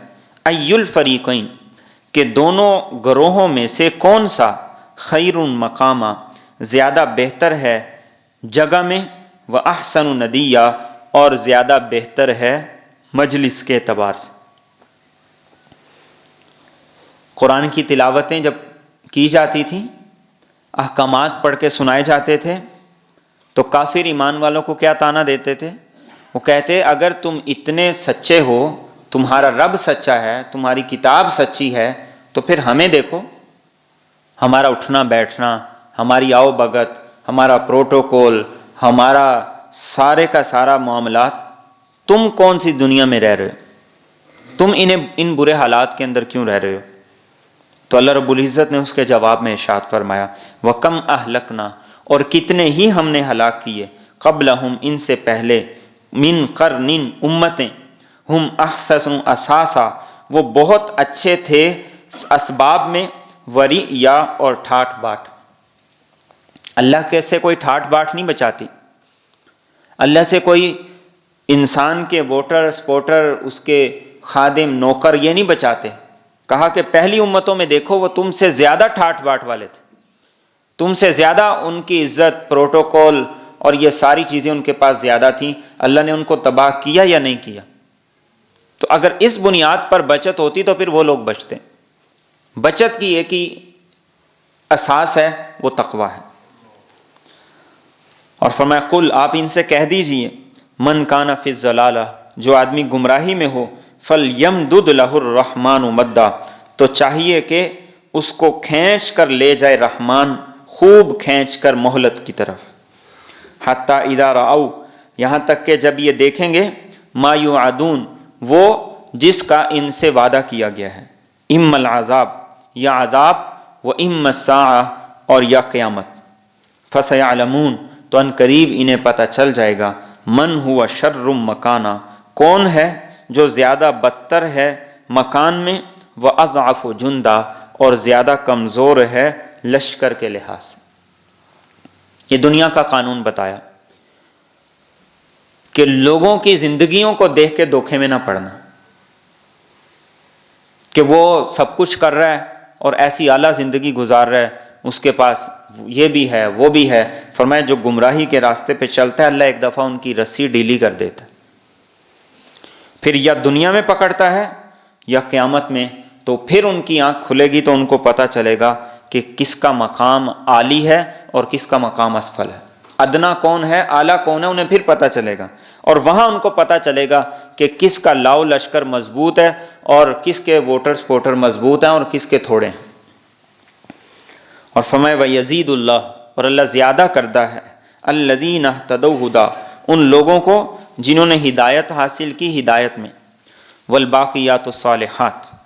ای الفریقین کہ دونوں گروہوں میں سے کون سا، خیر مقامہ زیادہ بہتر ہے جگہ میں، و احسن ندیہ اور زیادہ بہتر ہے مجلس کے اعتبار سے. قرآن کی تلاوتیں جب کی جاتی تھیں، احکامات پڑھ کے سنائے جاتے تھے، تو کافر ایمان والوں کو کیا طعنہ دیتے تھے؟ وہ کہتے اگر تم اتنے سچے ہو، تمہارا رب سچا ہے، تمہاری کتاب سچی ہے، تو پھر ہمیں دیکھو، ہمارا اٹھنا بیٹھنا، ہماری آؤ بگت، ہمارا پروٹوکول، ہمارا سارے کا سارا معاملات، تم کون سی دنیا میں رہ رہے ہو؟ تم ان برے حالات کے اندر کیوں رہ رہے ہو؟ تو اللہ رب العزت نے اس کے جواب میں ارشاد فرمایا وَكَمْ أَهْلَكْنَا اور کتنے ہی ہم نے ہلاک کیے، قبلہم ان سے پہلے، من قرن امتیں، ہم احسن اساسا وہ بہت اچھے تھے اسباب میں، وریا اور ٹھاٹ باٹ. اللہ کے سے کوئی ٹھاٹ باٹ نہیں بچاتی. اللہ سے کوئی انسان کے ووٹر سپورٹر، اس کے خادم نوکر یہ نہیں بچاتے. کہا کہ پہلی امتوں میں دیکھو وہ تم سے زیادہ ٹھاٹ باٹ والے تھے، تم سے زیادہ ان کی عزت، پروٹوکول اور یہ ساری چیزیں ان کے پاس زیادہ تھیں. اللہ نے ان کو تباہ کیا یا نہیں کیا؟ تو اگر اس بنیاد پر بچت ہوتی تو پھر وہ لوگ بچتے. بچت کی ایک ہی اساس ہے، وہ تقوی ہے. اور فرمایا قل آپ ان سے کہہ دیجئے، من کان فی الضلالہ جو آدمی گمراہی میں ہو، فلیمدد لہ الرحمن مدا تو چاہیے کہ اس کو کھینچ کر لے جائے رحمان، خوب کھینچ کر مہلت کی طرف. حتی اذا رأوا یہاں تک کہ جب یہ دیکھیں گے، ما یوعدون وہ جس کا ان سے وعدہ کیا گیا ہے، اما العذاب یا عذاب، و اما الساعہ اور یا قیامت. فسیعلمون تو ان قریب انہیں پتہ چل جائے گا، من ہوا شر مکانا کون ہے جو زیادہ بدتر ہے مکان میں، و اضعف جندا اور زیادہ کمزور ہے لشکر کے لحاظ سے. یہ دنیا کا قانون بتایا کہ لوگوں کی زندگیوں کو دیکھ کے دھوکے میں نہ پڑنا کہ وہ سب کچھ کر رہا ہے اور ایسی اعلیٰ زندگی گزار رہا ہے، اس کے پاس یہ بھی ہے وہ بھی ہے. فرمایا جو گمراہی کے راستے پہ چلتا ہے اللہ ایک دفعہ ان کی رسی ڈھیلی کر دیتا ہے، پھر یا دنیا میں پکڑتا ہے یا قیامت میں. تو پھر ان کی آنکھ کھلے گی تو ان کو پتہ چلے گا کہ کس کا مقام عالی ہے اور کس کا مقام اسفل ہے، ادنا کون ہے اعلیٰ کون ہے، انہیں پھر پتہ چلے گا. اور وہاں ان کو پتہ چلے گا کہ کس کا لاؤ لشکر مضبوط ہے اور کس کے ووٹر سپورٹر مضبوط ہیں اور کس کے تھوڑے ہیں. اور فرمائے وَيَزِيدُ اللَّهُ اور اللہ زیادہ کرتا ہے، الَّذِينَ اهْتَدَوْا هُدًى ان لوگوں کو جنہوں نے ہدایت حاصل کی ہدایت میں، وَالْبَاقِيَاتُ الصَّالِحَاتُ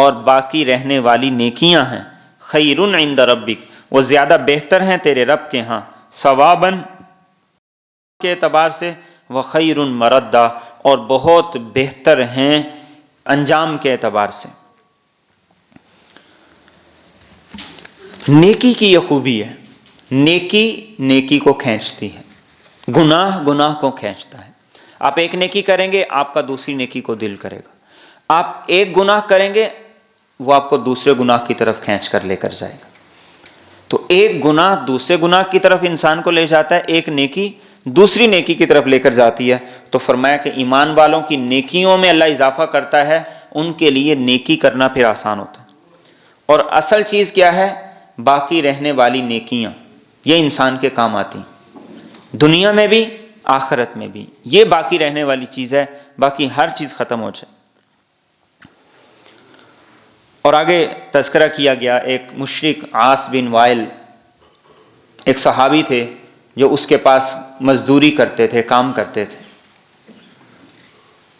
اور باقی رہنے والی نیکیاں ہیں، خَيْرٌ عِندَ رَبِّكَ وہ زیادہ بہتر ہیں تیرے رب کے ہاں، ثواباً کے اعتبار سے، وَخَيْرٌ مَرَدًّا اور بہت بہتر ہیں انجام کے اعتبار سے. نیکی کی یہ خوبی ہے، نیکی نیکی کو کھینچتی ہے، گناہ گناہ کو کھینچتا ہے۔ آپ ایک نیکی کریں گے، آپ کا دوسری نیکی کو دل کرے گا۔ آپ ایک گناہ کریں گے، وہ آپ کو دوسرے گناہ کی طرف کھینچ کر لے کر جائے گا۔ تو ایک گناہ دوسرے گناہ کی طرف انسان کو لے جاتا ہے، ایک نیکی دوسری نیکی کی طرف لے کر جاتی ہے۔ تو فرمایا کہ ایمان والوں کی نیکیوں میں اللہ اضافہ کرتا ہے، ان کے لیے نیکی کرنا پھر آسان ہوتا ہے۔ اور اصل چیز کیا ہے؟ باقی رہنے والی نیکیاں، یہ انسان کے کام آتی ہیں، دنیا میں بھی آخرت میں بھی۔ یہ باقی رہنے والی چیز ہے، باقی ہر چیز ختم ہو جائے۔ اور آگے تذکرہ کیا گیا ایک مشرک عاص بن وائل، ایک صحابی تھے جو اس کے پاس مزدوری کرتے تھے، کام کرتے تھے۔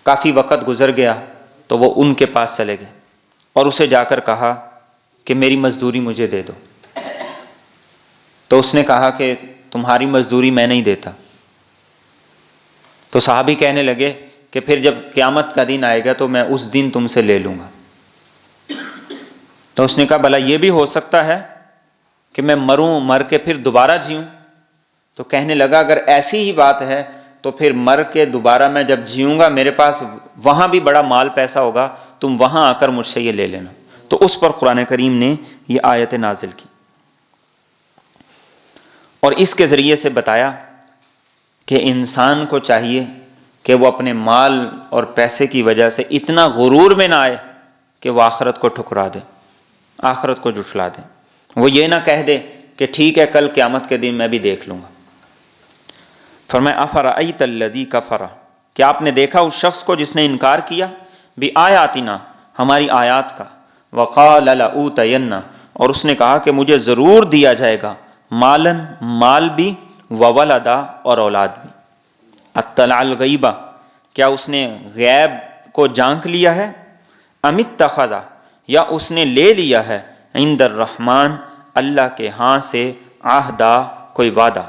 کافی وقت گزر گیا تو وہ ان کے پاس چلے گئے اور اسے جا کر کہا کہ میری مزدوری مجھے دے دو۔ تو اس نے کہا کہ تمہاری مزدوری میں نہیں دیتا۔ تو صحابی کہنے لگے کہ پھر جب قیامت کا دن آئے گا تو میں اس دن تم سے لے لوں گا۔ تو اس نے کہا بھلا یہ بھی ہو سکتا ہے کہ میں مروں، مر کے پھر دوبارہ جیوں؟ تو کہنے لگا اگر ایسی ہی بات ہے تو پھر مر کے دوبارہ میں جب جیوں گا میرے پاس وہاں بھی بڑا مال پیسہ ہوگا، تم وہاں آ کر مجھ سے یہ لے لینا۔ تو اس پر قرآن کریم نے یہ آیت نازل کی اور اس کے ذریعے سے بتایا کہ انسان کو چاہیے کہ وہ اپنے مال اور پیسے کی وجہ سے اتنا غرور میں نہ آئے کہ وہ آخرت کو ٹھکرا دے، آخرت کو جھٹلا دے۔ وہ یہ نہ کہہ دے کہ ٹھیک ہے کل قیامت کے دن میں بھی دیکھ لوں گا۔ فرمایا افرأیت الذی کفر، کیا آپ نے دیکھا اس شخص کو جس نے انکار کیا بآیاتنا، ہماری آیات کا، وقال لأوتین، اور اس نے کہا کہ مجھے ضرور دیا جائے گا، مالن، مال بھی، وولدا، اور اولاد بھی۔ اطلع الغیب، کیا اس نے غیب کو جانک لیا ہے؟ ام اتخذ، یا اس نے لے لیا ہے، عند الرحمن، اللہ کے ہاں سے، عہدہ، کوئی وعدہ۔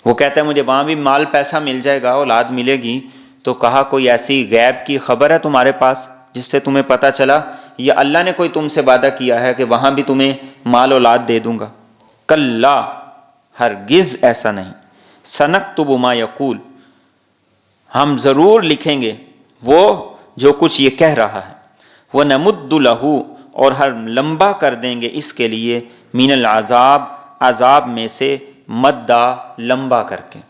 وہ کہتا ہے مجھے وہاں بھی مال پیسہ مل جائے گا، اولاد ملے گی۔ تو کہا کوئی ایسی غیب کی خبر ہے تمہارے پاس جس سے تمہیں پتہ چلا، یا اللہ نے کوئی تم سے وعدہ کیا ہے کہ وہاں بھی تمہیں مال اولاد دے دوں گا؟ کلا، ہرگز ایسا نہیں۔ سنکتب ما یقول، ہم ضرور لکھیں گے وہ جو کچھ یہ کہہ رہا ہے، وَنَمُدُّ لَهُ، اور ہم لمبا کر دیں گے اس کے لیے، من العذاب، عذاب میں سے، مدہ، لمبا کر کے،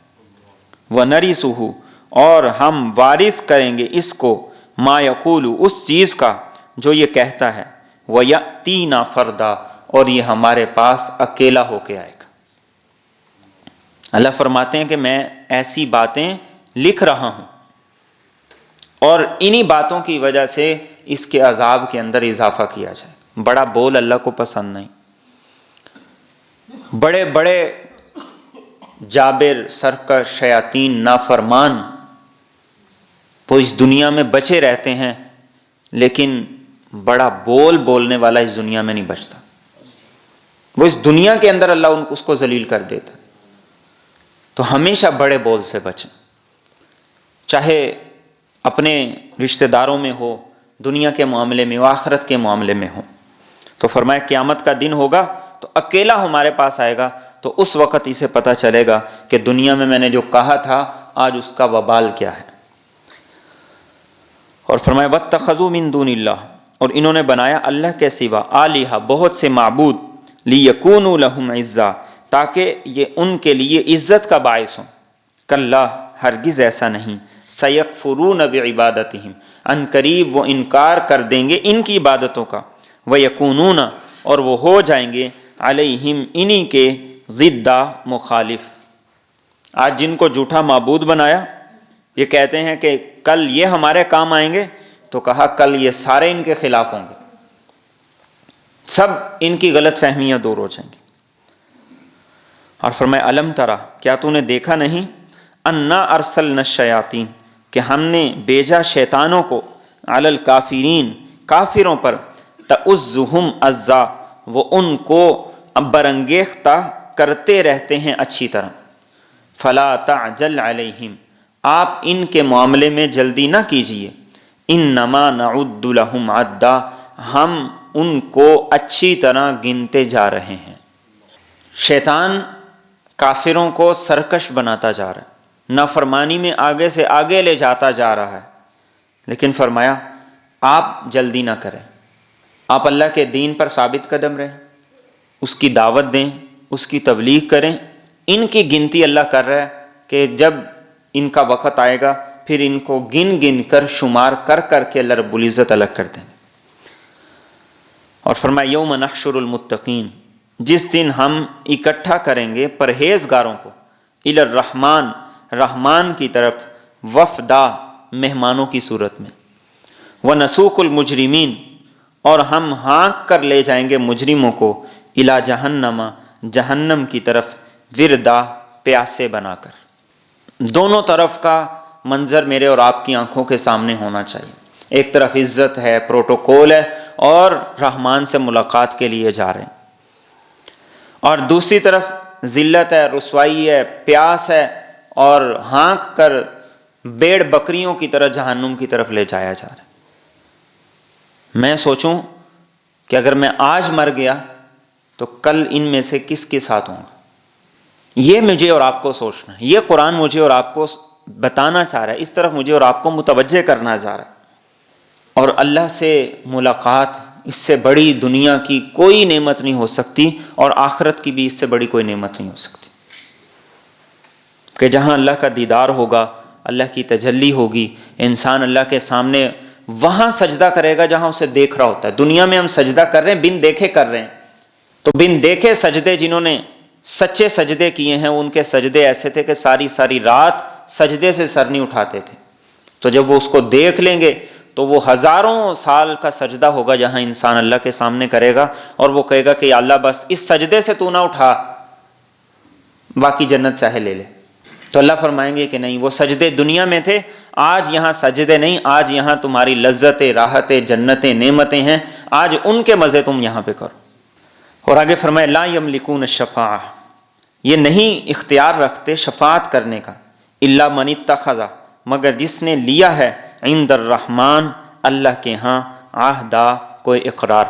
وَنَرِثُهُ، اور ہم وارث کریں گے اس کو، ما یقول، اس چیز کا جو یہ کہتا ہے، وَيَأْتِينَا فَرْدًا، اور یہ ہمارے پاس اکیلا ہو کے آئے گا۔ اللہ فرماتے ہیں کہ میں ایسی باتیں لکھ رہا ہوں اور انہی باتوں کی وجہ سے اس کے عذاب کے اندر اضافہ کیا جائے۔ بڑا بول اللہ کو پسند نہیں۔ بڑے بڑے جابر، سرکش، شیاطین، نافرمان وہ اس دنیا میں بچے رہتے ہیں، لیکن بڑا بول بولنے والا اس دنیا میں نہیں بچتا۔ وہ اس دنیا کے اندر اللہ اس کو ذلیل کر دیتا ہے۔ تو ہمیشہ بڑے بول سے بچیں، چاہے اپنے رشتہ داروں میں ہو، دنیا کے معاملے میں ہو، آخرت کے معاملے میں ہو۔ تو فرمایا قیامت کا دن ہوگا تو اکیلا ہمارے پاس آئے گا، تو اس وقت اسے پتہ چلے گا کہ دنیا میں نے جو کہا تھا آج اس کا وبال کیا ہے۔ اور فرمایا وَاتَّخَذُوا مِن دُونِ اللَّهِ، اور انہوں نے بنایا اللہ کے سوا آلہہ، بہت سے معبود، لِيَكُونُوا لَهُمْ عِزًّا، تاکہ یہ ان کے لیے عزت کا باعث ہوں۔ کلا، ہرگز ایسا نہیں، سَيَكْفُرُونَ بِعِبَادَتِهِمْ، ان قریب وہ انکار کر دیں گے ان کی عبادتوں کا، وَيَكُونُونَ، اور وہ ہو جائیں گے، عَلَيْهِمْ، انہی کے، ضدًا، مخالف۔ آج جن کو جھوٹا معبود بنایا، یہ کہتے ہیں کہ کل یہ ہمارے کام آئیں گے، تو کہا کل یہ سارے ان کے خلاف ہوں گے، سب ان کی غلط فہمیاں دور ہو جائیں گی۔ اور فرمایا الم ترا، کیا تو نے دیکھا نہیں، انا ارسلنا الشیاطین، کہ ہم نے بھیجا شیطانوں کو، علی الکافرین، کافروں پر، تؤزہم عزا، وہ ان کو برانگیختہ کرتے رہتے ہیں اچھی طرح۔ فلا تعجل علیہم، آپ ان کے معاملے میں جلدی نہ کیجیے، انما نعد لہم عدا، ہم ان کو اچھی طرح گنتے جا رہے ہیں۔ شیطان کافروں کو سرکش بناتا جا رہا ہے، نافرمانی میں آگے سے آگے لے جاتا جا رہا ہے، لیکن فرمایا آپ جلدی نہ کریں، آپ اللہ کے دین پر ثابت قدم رہیں، اس کی دعوت دیں، اس کی تبلیغ کریں۔ ان کی گنتی اللہ کر رہا ہے کہ جب ان کا وقت آئے گا پھر ان کو گن گن کر شمار کر کر کے اللہ رب العزت الگ کر دیں گے۔ اور فرمایا یوم نحشر المتقین، جس دن ہم اکٹھا کریں گے پرہیزگاروں کو، الی الرحمن، رحمان کی طرف، وفدا، مہمانوں کی صورت میں، ونسوق المجرمین، اور ہم ہانک کر لے جائیں گے مجرموں کو، الی جہنم، جہنم کی طرف، وردا، پیاسے بنا کر۔ دونوں طرف کا منظر میرے اور آپ کی آنکھوں کے سامنے ہونا چاہیے، ایک طرف عزت ہے، پروٹوکول ہے، اور رحمان سے ملاقات کے لیے جا رہے ہیں، اور دوسری طرف ذلت ہے، رسوائی ہے، پیاس ہے، اور ہانک کر بیڑ بکریوں کی طرح جہنم کی طرف لے جایا جا رہا ہے۔ میں سوچوں کہ اگر میں آج مر گیا تو کل ان میں سے کس کے ساتھ ہوں گا؟ یہ مجھے اور آپ کو سوچنا ہے، یہ قرآن مجھے اور آپ کو بتانا چاہ رہا ہے، اس طرف مجھے اور آپ کو متوجہ کرنا چاہ رہا ہے۔ اور اللہ سے ملاقات، اس سے بڑی دنیا کی کوئی نعمت نہیں ہو سکتی، اور آخرت کی بھی اس سے بڑی کوئی نعمت نہیں ہو سکتی، کہ جہاں اللہ کا دیدار ہوگا، اللہ کی تجلی ہوگی، انسان اللہ کے سامنے وہاں سجدہ کرے گا جہاں اسے دیکھ رہا ہوتا ہے۔ دنیا میں ہم سجدہ کر رہے ہیں، بن دیکھے کر رہے ہیں، تو بن دیکھے سجدے جنہوں نے سچے سجدے کیے ہیں، ان کے سجدے ایسے تھے کہ ساری ساری رات سجدے سے سر نہیں اٹھاتے تھے، تو جب وہ اس کو دیکھ لیں گے تو وہ ہزاروں سال کا سجدہ ہوگا جہاں انسان اللہ کے سامنے کرے گا، اور وہ کہے گا کہ یا اللہ بس اس سجدے سے تو نہ اٹھا، باقی جنت چاہے لے لے۔ تو اللہ فرمائیں گے کہ نہیں، وہ سجدے دنیا میں تھے، آج یہاں سجدے نہیں، آج یہاں تمہاری لذتیں، راحتیں، جنتیں، نعمتیں ہیں، آج ان کے مزے تم یہاں پہ کرو۔ اور آگے فرمائے لا یملکون الشفاعہ، یہ نہیں اختیار رکھتے شفاعت کرنے کا، الا من اتخذ، مگر جس نے لیا ہے عند الرحمن، اللہ کے ہاں، عہدہ، کوئی اقرار۔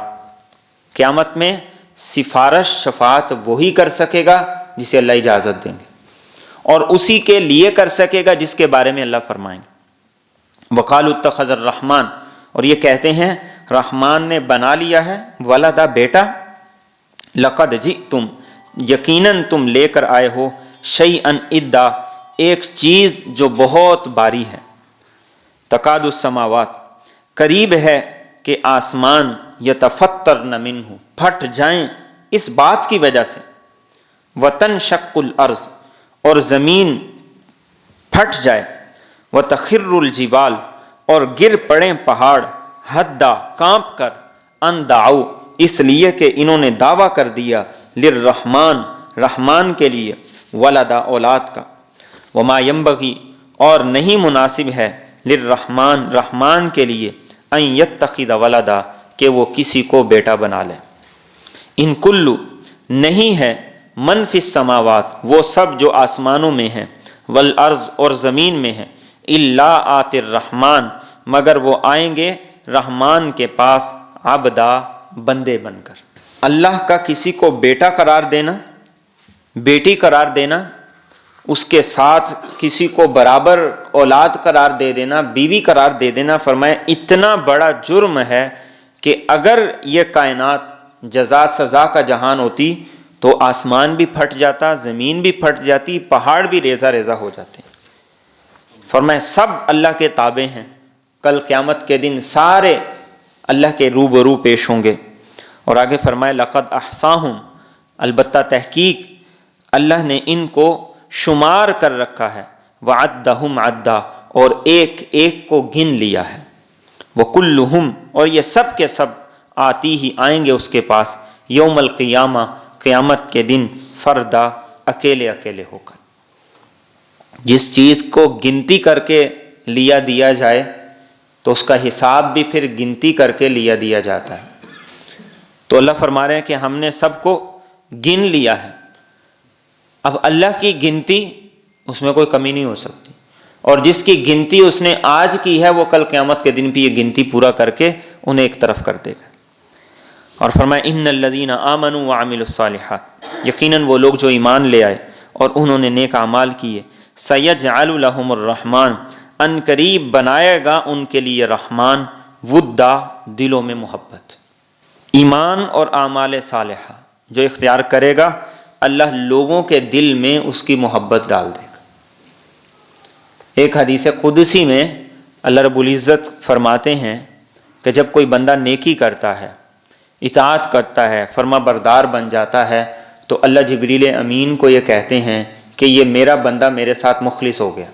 قیامت میں سفارش، شفاعت وہی کر سکے گا جسے اللہ اجازت دیں گے، اور اسی کے لیے کر سکے گا جس کے بارے میں اللہ فرمائیں گے۔ وقالوا اتخذ الرحمن، اور یہ کہتے ہیں رحمان نے بنا لیا ہے ولدا، بیٹا، لقد جئتم، یقیناً تم لے کر آئے ہو، شیئا ادا، ایک چیز جو بہت باری ہے، تکاد السماوات، قریب ہے کہ آسمان، یتفطرن منہ، پھٹ جائیں اس بات کی وجہ سے، وتنشق الارض، اور زمین پھٹ جائے، وتخر الجبال، اور گر پڑیں پہاڑ، حدا، کانپ کر، ان دعوا، اس لیے کہ انہوں نے دعویٰ کر دیا، للرحمن، رحمان کے لیے، ولدا، اولاد کا، وما ینبغی، اور نہیں مناسب ہے، للرحمن، رحمان کے لیے، ان یتخذ ولدا، کہ وہ کسی کو بیٹا بنا لے۔ ان کلو، نہیں ہے، من فی السماوات، وہ سب جو آسمانوں میں ہیں، والارض، اور زمین میں ہیں، الا آتی الرحمن، مگر وہ آئیں گے رحمان کے پاس، عبدا، بندے بن کر۔ اللہ کا کسی کو بیٹا قرار دینا، بیٹی قرار دینا، اس کے ساتھ کسی کو برابر اولاد قرار دے دینا، بیوی قرار دے دینا، فرمایا اتنا بڑا جرم ہے کہ اگر یہ کائنات جزا سزا کا جہان ہوتی تو آسمان بھی پھٹ جاتا، زمین بھی پھٹ جاتی، پہاڑ بھی ریزہ ریزہ ہو جاتے۔ فرمایا سب اللہ کے تابع ہیں، کل قیامت کے دن سارے اللہ کے روبرو پیش ہوں گے۔ اور آگے فرمایا لقد احصاہم، البتہ تحقیق اللہ نے ان کو شمار کر رکھا ہے، وعدہم عدا، اور ایک ایک کو گن لیا ہے، وکلہم، اور یہ سب کے سب آتی ہی آئیں گے اس کے پاس، یوم القیامہ، قیامت کے دن، فردا، اکیلے اکیلے ہو کر۔ جس چیز کو گنتی کر کے لیا دیا جائے تو اس کا حساب بھی پھر گنتی کر کے لیا دیا جاتا ہے۔ تو اللہ فرما رہے ہیں کہ ہم نے سب کو گن لیا ہے، اب اللہ کی گنتی اس میں کوئی کمی نہیں ہو سکتی، اور جس کی گنتی اس نے آج کی ہے وہ کل قیامت کے دن بھی یہ گنتی پورا کر کے انہیں ایک طرف کر دے گا۔ اور فرمایا ان الذین آمنوا وعملوا الصالحات، یقیناً وہ لوگ جو ایمان لے آئے اور انہوں نے نیک اعمال کیے، سیجعل لہم الرحمن، ان قریب بنائے گا ان کے لیے رحمان، ودا، دلوں میں محبت۔ ایمان اور اعمال صالحہ جو اختیار کرے گا، اللہ لوگوں کے دل میں اس کی محبت ڈال دے گا۔ ایک حدیث قدسی میں اللہ رب العزت فرماتے ہیں کہ جب کوئی بندہ نیکی کرتا ہے، اطاعت کرتا ہے، فرما بردار بن جاتا ہے، تو اللہ جبریل امین کو یہ کہتے ہیں کہ یہ میرا بندہ میرے ساتھ مخلص ہو گیا،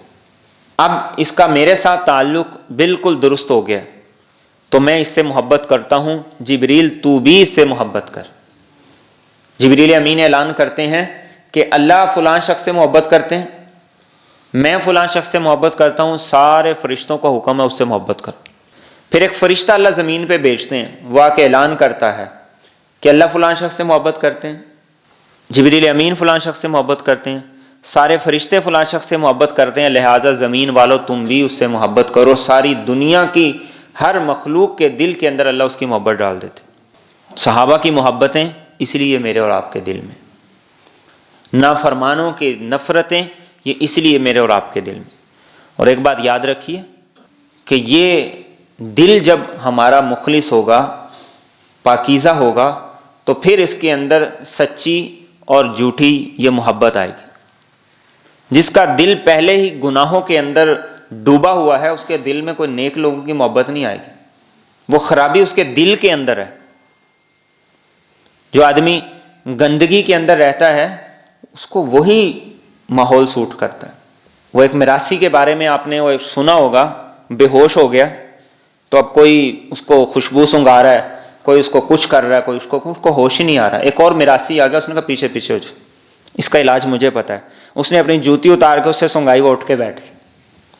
اب اس کا میرے ساتھ تعلق بالکل درست ہو گیا، تو میں اس سے محبت کرتا ہوں، جبریل تو بھی اس سے محبت کر۔ جبریل امین اعلان کرتے ہیں کہ اللہ فلاں شخص سے محبت کرتے ہیں، میں فلاں شخص سے محبت کرتا ہوں، سارے فرشتوں کا حکم ہے اس سے محبت کر۔ پھر ایک فرشتہ اللہ زمین پہ بھیجتے ہیں، وہ آ کے اعلان کرتا ہے کہ اللہ فلاں شخص سے محبت کرتے ہیں، جبریل امین فلاں شخص سے محبت کرتے ہیں، سارے فرشتے فلاں شخص سے محبت کرتے ہیں، لہٰذا زمین والوں تم بھی اس سے محبت کرو۔ ساری دنیا کی ہر مخلوق کے دل کے اندر اللہ اس کی محبت ڈال دیتے۔ صحابہ کی محبتیں اس لیے میرے اور آپ کے دل میں، نافرمانوں کی نفرتیں یہ اس لیے میرے اور آپ کے دل میں۔ اور ایک بات یاد رکھیے کہ یہ دل جب ہمارا مخلص ہوگا، پاکیزہ ہوگا، تو پھر اس کے اندر سچی اور جھوٹی یہ محبت آئے گی۔ جس کا دل پہلے ہی گناہوں کے اندر ڈوبا ہوا ہے، اس کے دل میں کوئی نیک لوگوں کی محبت نہیں آئے گی، وہ خرابی اس کے دل کے اندر ہے۔ جو آدمی گندگی کے اندر رہتا ہے اس کو وہی ماحول سوٹ کرتا ہے۔ وہ ایک میراثی کے بارے میں آپ نے وہ سنا ہوگا، بے ہوش ہو گیا، تو اب کوئی اس کو خوشبو سنگھا رہا ہے، کوئی اس کو کچھ کر رہا ہے، کوئی اس کو ہوش ہی نہیں آ رہا۔ ایک اور میراثی آ گیا، اس نے کہا پیچھے پیچھے ہو جاؤ، اس کا علاج مجھے پتہ ہے۔ اس نے اپنی جوتی اتار کے اس سے سنگھائی، وہ اٹھ کے بیٹھ گئی۔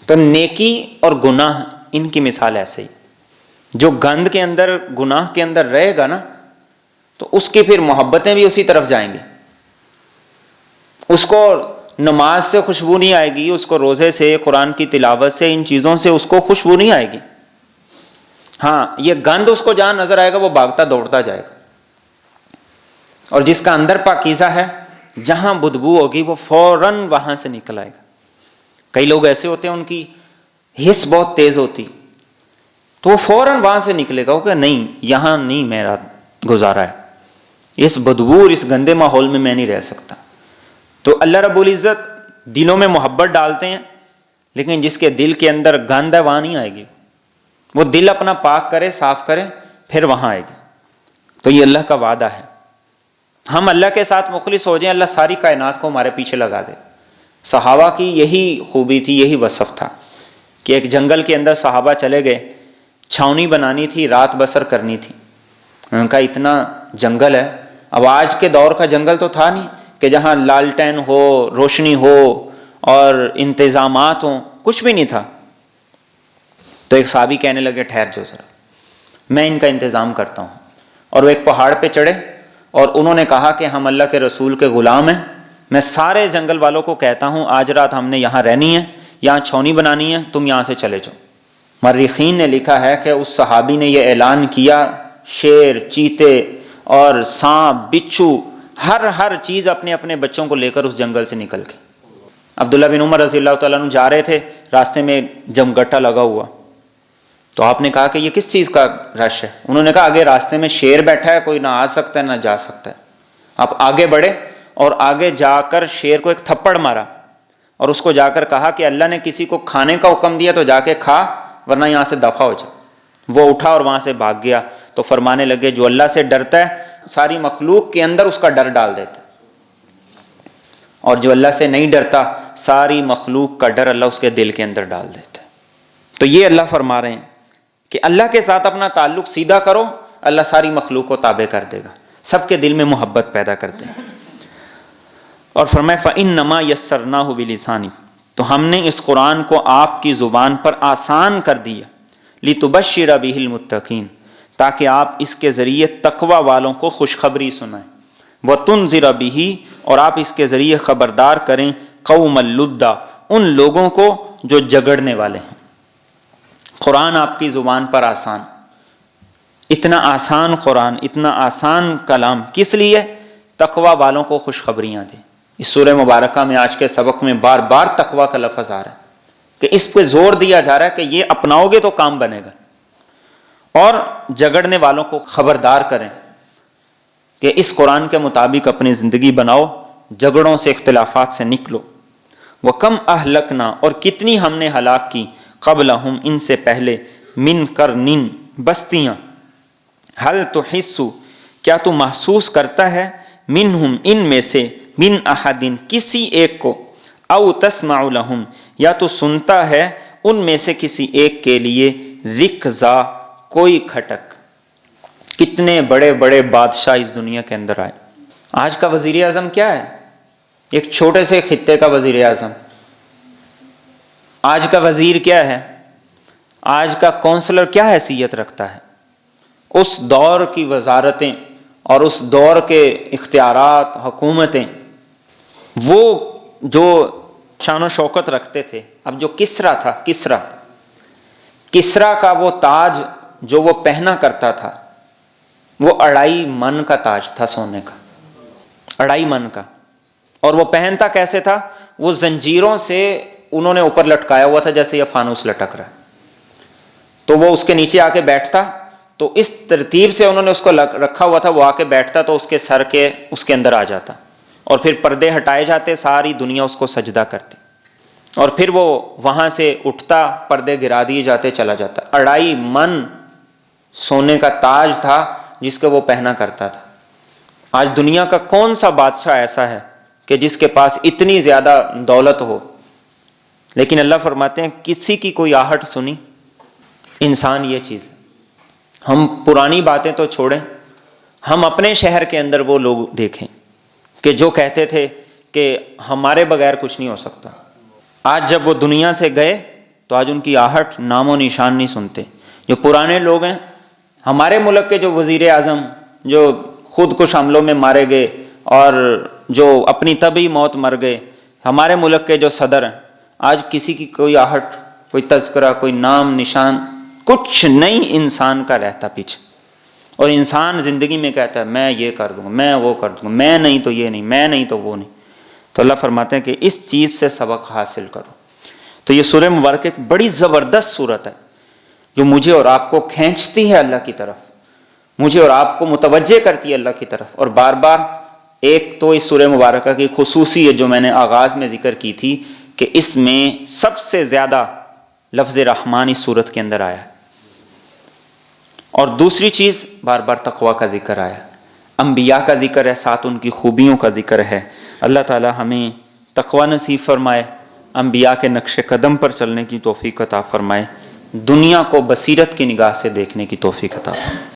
تو نیکی اور گناہ ان کی مثال ایسے ہی، جو گند کے اندر، گناہ کے اندر رہے گا نا، تو اس کی پھر محبتیں بھی اسی طرف جائیں گی۔ اس کو نماز سے خوشبو نہیں آئے گی، اس کو روزے سے، قرآن کی تلاوت سے، ان چیزوں سے اس کو خوشبو نہیں آئے گی۔ ہاں، یہ گند اس کو جہاں نظر آئے گا وہ بھاگتا دوڑتا جائے گا۔ اور جس کا اندر پاکیزہ ہے، جہاں بدبو ہوگی وہ فوراً وہاں سے نکل آئے گا۔ کئی لوگ ایسے ہوتے ہیں ان کی حس بہت تیز ہوتی، تو وہ فوراً وہاں سے نکلے گا، وہ کہ نہیں یہاں نہیں میرا گزارا ہے، اس بدبو اور اس گندے ماحول میں میں نہیں رہ سکتا۔ تو اللہ رب العزت دلوں میں محبت ڈالتے ہیں، لیکن جس کے دل کے اندر گند ہے وہاں نہیں آئے گی۔ وہ دل اپنا پاک کرے، صاف کرے، پھر وہاں آئے گی۔ تو یہ اللہ کا وعدہ ہے، ہم اللہ کے ساتھ مخلص ہو جائیں، اللہ ساری کائنات کو ہمارے پیچھے لگا دے۔ صحابہ کی یہی خوبی تھی، یہی وصف تھا کہ ایک جنگل کے اندر صحابہ چلے گئے، چھاؤنی بنانی تھی، رات بسر کرنی تھی۔ ان کا اتنا جنگل ہے، اب آج کے دور کا جنگل تو تھا نہیں کہ جہاں لالٹین ہو، روشنی ہو اور انتظامات ہوں، کچھ بھی نہیں تھا۔ تو ایک صحابی کہنے لگے ٹھہر جاؤ ذرا، میں ان کا انتظام کرتا ہوں۔ اور وہ ایک پہاڑ پہ چڑھے اور انہوں نے کہا کہ ہم اللہ کے رسول کے غلام ہیں، میں سارے جنگل والوں کو کہتا ہوں آج رات ہم نے یہاں رہنی ہے، یہاں چھاؤنی بنانی ہے، تم یہاں سے چلے جاؤ۔ مورخین نے لکھا ہے کہ اس صحابی نے یہ اعلان کیا، شیر، چیتے اور سانپ، بچھو، ہر چیز اپنے اپنے بچوں کو لے کر اس جنگل سے نکل گئی۔ عبداللہ بن عمر رضی اللہ تعالیٰ عنہ جا رہے تھے، راستے میں جمگٹا لگا ہوا، تو آپ نے کہا کہ یہ کس چیز کا رش ہے؟ انہوں نے کہا آگے راستے میں شیر بیٹھا ہے، کوئی نہ آ سکتا ہے نہ جا سکتا ہے۔ آپ آگے بڑھے اور آگے جا کر شیر کو ایک تھپڑ مارا اور اس کو جا کر کہا کہ اللہ نے کسی کو کھانے کا حکم دیا تو جا کے کھا، ورنہ یہاں سے دفع ہو جا۔ وہ اٹھا اور وہاں سے بھاگ گیا۔ تو فرمانے لگے جو اللہ سے ڈرتا ہے ساری مخلوق کے اندر اس کا ڈر ڈال دیتا ہے، اور جو اللہ سے نہیں ڈرتا ساری مخلوق کا ڈر اللہ اس کے دل کے اندر ڈال دیتا ہے۔ تو یہ اللہ فرما رہے ہیں کہ اللہ کے ساتھ اپنا تعلق سیدھا کرو، اللہ ساری مخلوق کو تابع کر دے گا، سب کے دل میں محبت پیدا کر دے گا۔ اور فرمائے فَإِنَّمَا يَسَّرْنَاهُ بِلِسَانِكَ، تو ہم نے اس قرآن کو آپ کی زبان پر آسان کر دیا، لِتُبَشِّرَ بِهِ الْمُتَّقِينَ، تاکہ آپ اس کے ذریعے تقوی والوں کو خوشخبری سنائیں، وَتُنذِرَ بِهِ، اور آپ اس کے ذریعے خبردار کریں قوم اللُّدَّ، ان لوگوں کو جو جگڑنے والے ہیں۔ قرآن آپ کی زبان پر آسان، اتنا آسان قرآن، اتنا آسان کلام کس لیے؟ تقوی والوں کو خوشخبریاں دیں۔ اس سورہ مبارکہ میں آج کے سبق میں بار بار تقوی کا لفظ آ رہا ہے کہ اس پہ زور دیا جا رہا ہے کہ یہ اپناؤ گے تو کام بنے گا، اور جگڑنے والوں کو خبردار کریں کہ اس قرآن کے مطابق اپنی زندگی بناؤ، جھگڑوں سے، اختلافات سے نکلو۔ وَكَمْ أَهْلَكْنَا، اور کتنی ہم نے ہلاک کی، قبلہم، ان سے پہلے، من قرن، بستیاں، هل تحس، کیا تو محسوس کرتا ہے، منہم، ان میں سے، من احد، کسی ایک کو، او تسمع لہم، یا تو سنتا ہے ان میں سے کسی ایک کے لیے، رکزا، کوئی کھٹک۔ کتنے بڑے بڑے بادشاہ اس دنیا کے اندر آئے۔ آج کا وزیر اعظم کیا ہے؟ ایک چھوٹے سے خطے کا وزیر اعظم۔ آج کا وزیر کیا ہے؟ آج کا کونسلر کیا حیثیت رکھتا ہے؟ اس دور کی وزارتیں اور اس دور کے اختیارات، حکومتیں، وہ جو شان و شوکت رکھتے تھے۔ اب جو کسریٰ تھا، کسریٰ کا وہ تاج جو وہ پہنا کرتا تھا، وہ 2.5 من کا تاج تھا، سونے کا، 2.5 من کا۔ اور وہ پہنتا کیسے تھا؟ وہ زنجیروں سے انہوں نے اوپر لٹکایا ہوا تھا، جیسے یہ فانوس لٹک رہا ہے۔ تو وہ اس کے نیچے آ کے بیٹھتا، تو اس ترتیب سے انہوں نے اس کو رکھا ہوا تھا، وہ آ کے بیٹھتا تو اس کے سر کے اس کے اندر آ جاتا، اور پھر پردے ہٹائے جاتے، ساری دنیا اس کو سجدہ کرتی، اور پھر وہ وہاں سے اٹھتا، پردے گرا دیے جاتے، چلا جاتا۔ 2.5 من سونے کا تاج تھا جس کو وہ پہنا کرتا تھا۔ آج دنیا کا کون سا بادشاہ ایسا ہے کہ جس کے پاس اتنی زیادہ دولت ہو؟ لیکن اللہ فرماتے ہیں کسی کی کوئی آہٹ سنی؟ انسان یہ چیز ہے۔ ہم پرانی باتیں تو چھوڑیں، ہم اپنے شہر کے اندر وہ لوگ دیکھیں کہ جو کہتے تھے کہ ہمارے بغیر کچھ نہیں ہو سکتا، آج جب وہ دنیا سے گئے تو آج ان کی آہٹ نام و نشان نہیں سنتے۔ جو پرانے لوگ ہیں، ہمارے ملک کے جو وزیر اعظم جو خود کش حملوں میں مارے گئے اور جو اپنی طبعی موت مر گئے، ہمارے ملک کے جو صدر ہیں، آج کسی کی کوئی آہٹ، کوئی تذکرہ، کوئی نام نشان، کچھ نہیں انسان کا رہتا پیچھے۔ اور انسان زندگی میں کہتا ہے میں یہ کر دوں گا، میں وہ کر دوں گا، میں نہیں تو یہ نہیں، میں نہیں تو وہ نہیں۔ تو اللہ فرماتے ہیں کہ اس چیز سے سبق حاصل کرو۔ تو یہ سورہ مبارکہ ایک بڑی زبردست صورت ہے جو مجھے اور آپ کو کھینچتی ہے اللہ کی طرف، مجھے اور آپ کو متوجہ کرتی ہے اللہ کی طرف۔ اور بار بار ایک تو اس سورہ مبارکہ کی خصوصیت جو میں نے آغاز میں ذکر کی تھی کہ اس میں سب سے زیادہ لفظ رحمان اس صورت کے اندر آیا ہے، اور دوسری چیز بار بار تقوی کا ذکر آیا، انبیاء کا ذکر ہے، ساتھ ان کی خوبیوں کا ذکر ہے۔ اللہ تعالی ہمیں تقوی نصیب فرمائے، انبیاء کے نقش قدم پر چلنے کی توفیق عطا فرمائے، دنیا کو بصیرت کی نگاہ سے دیکھنے کی توفیق عطا فرمائے۔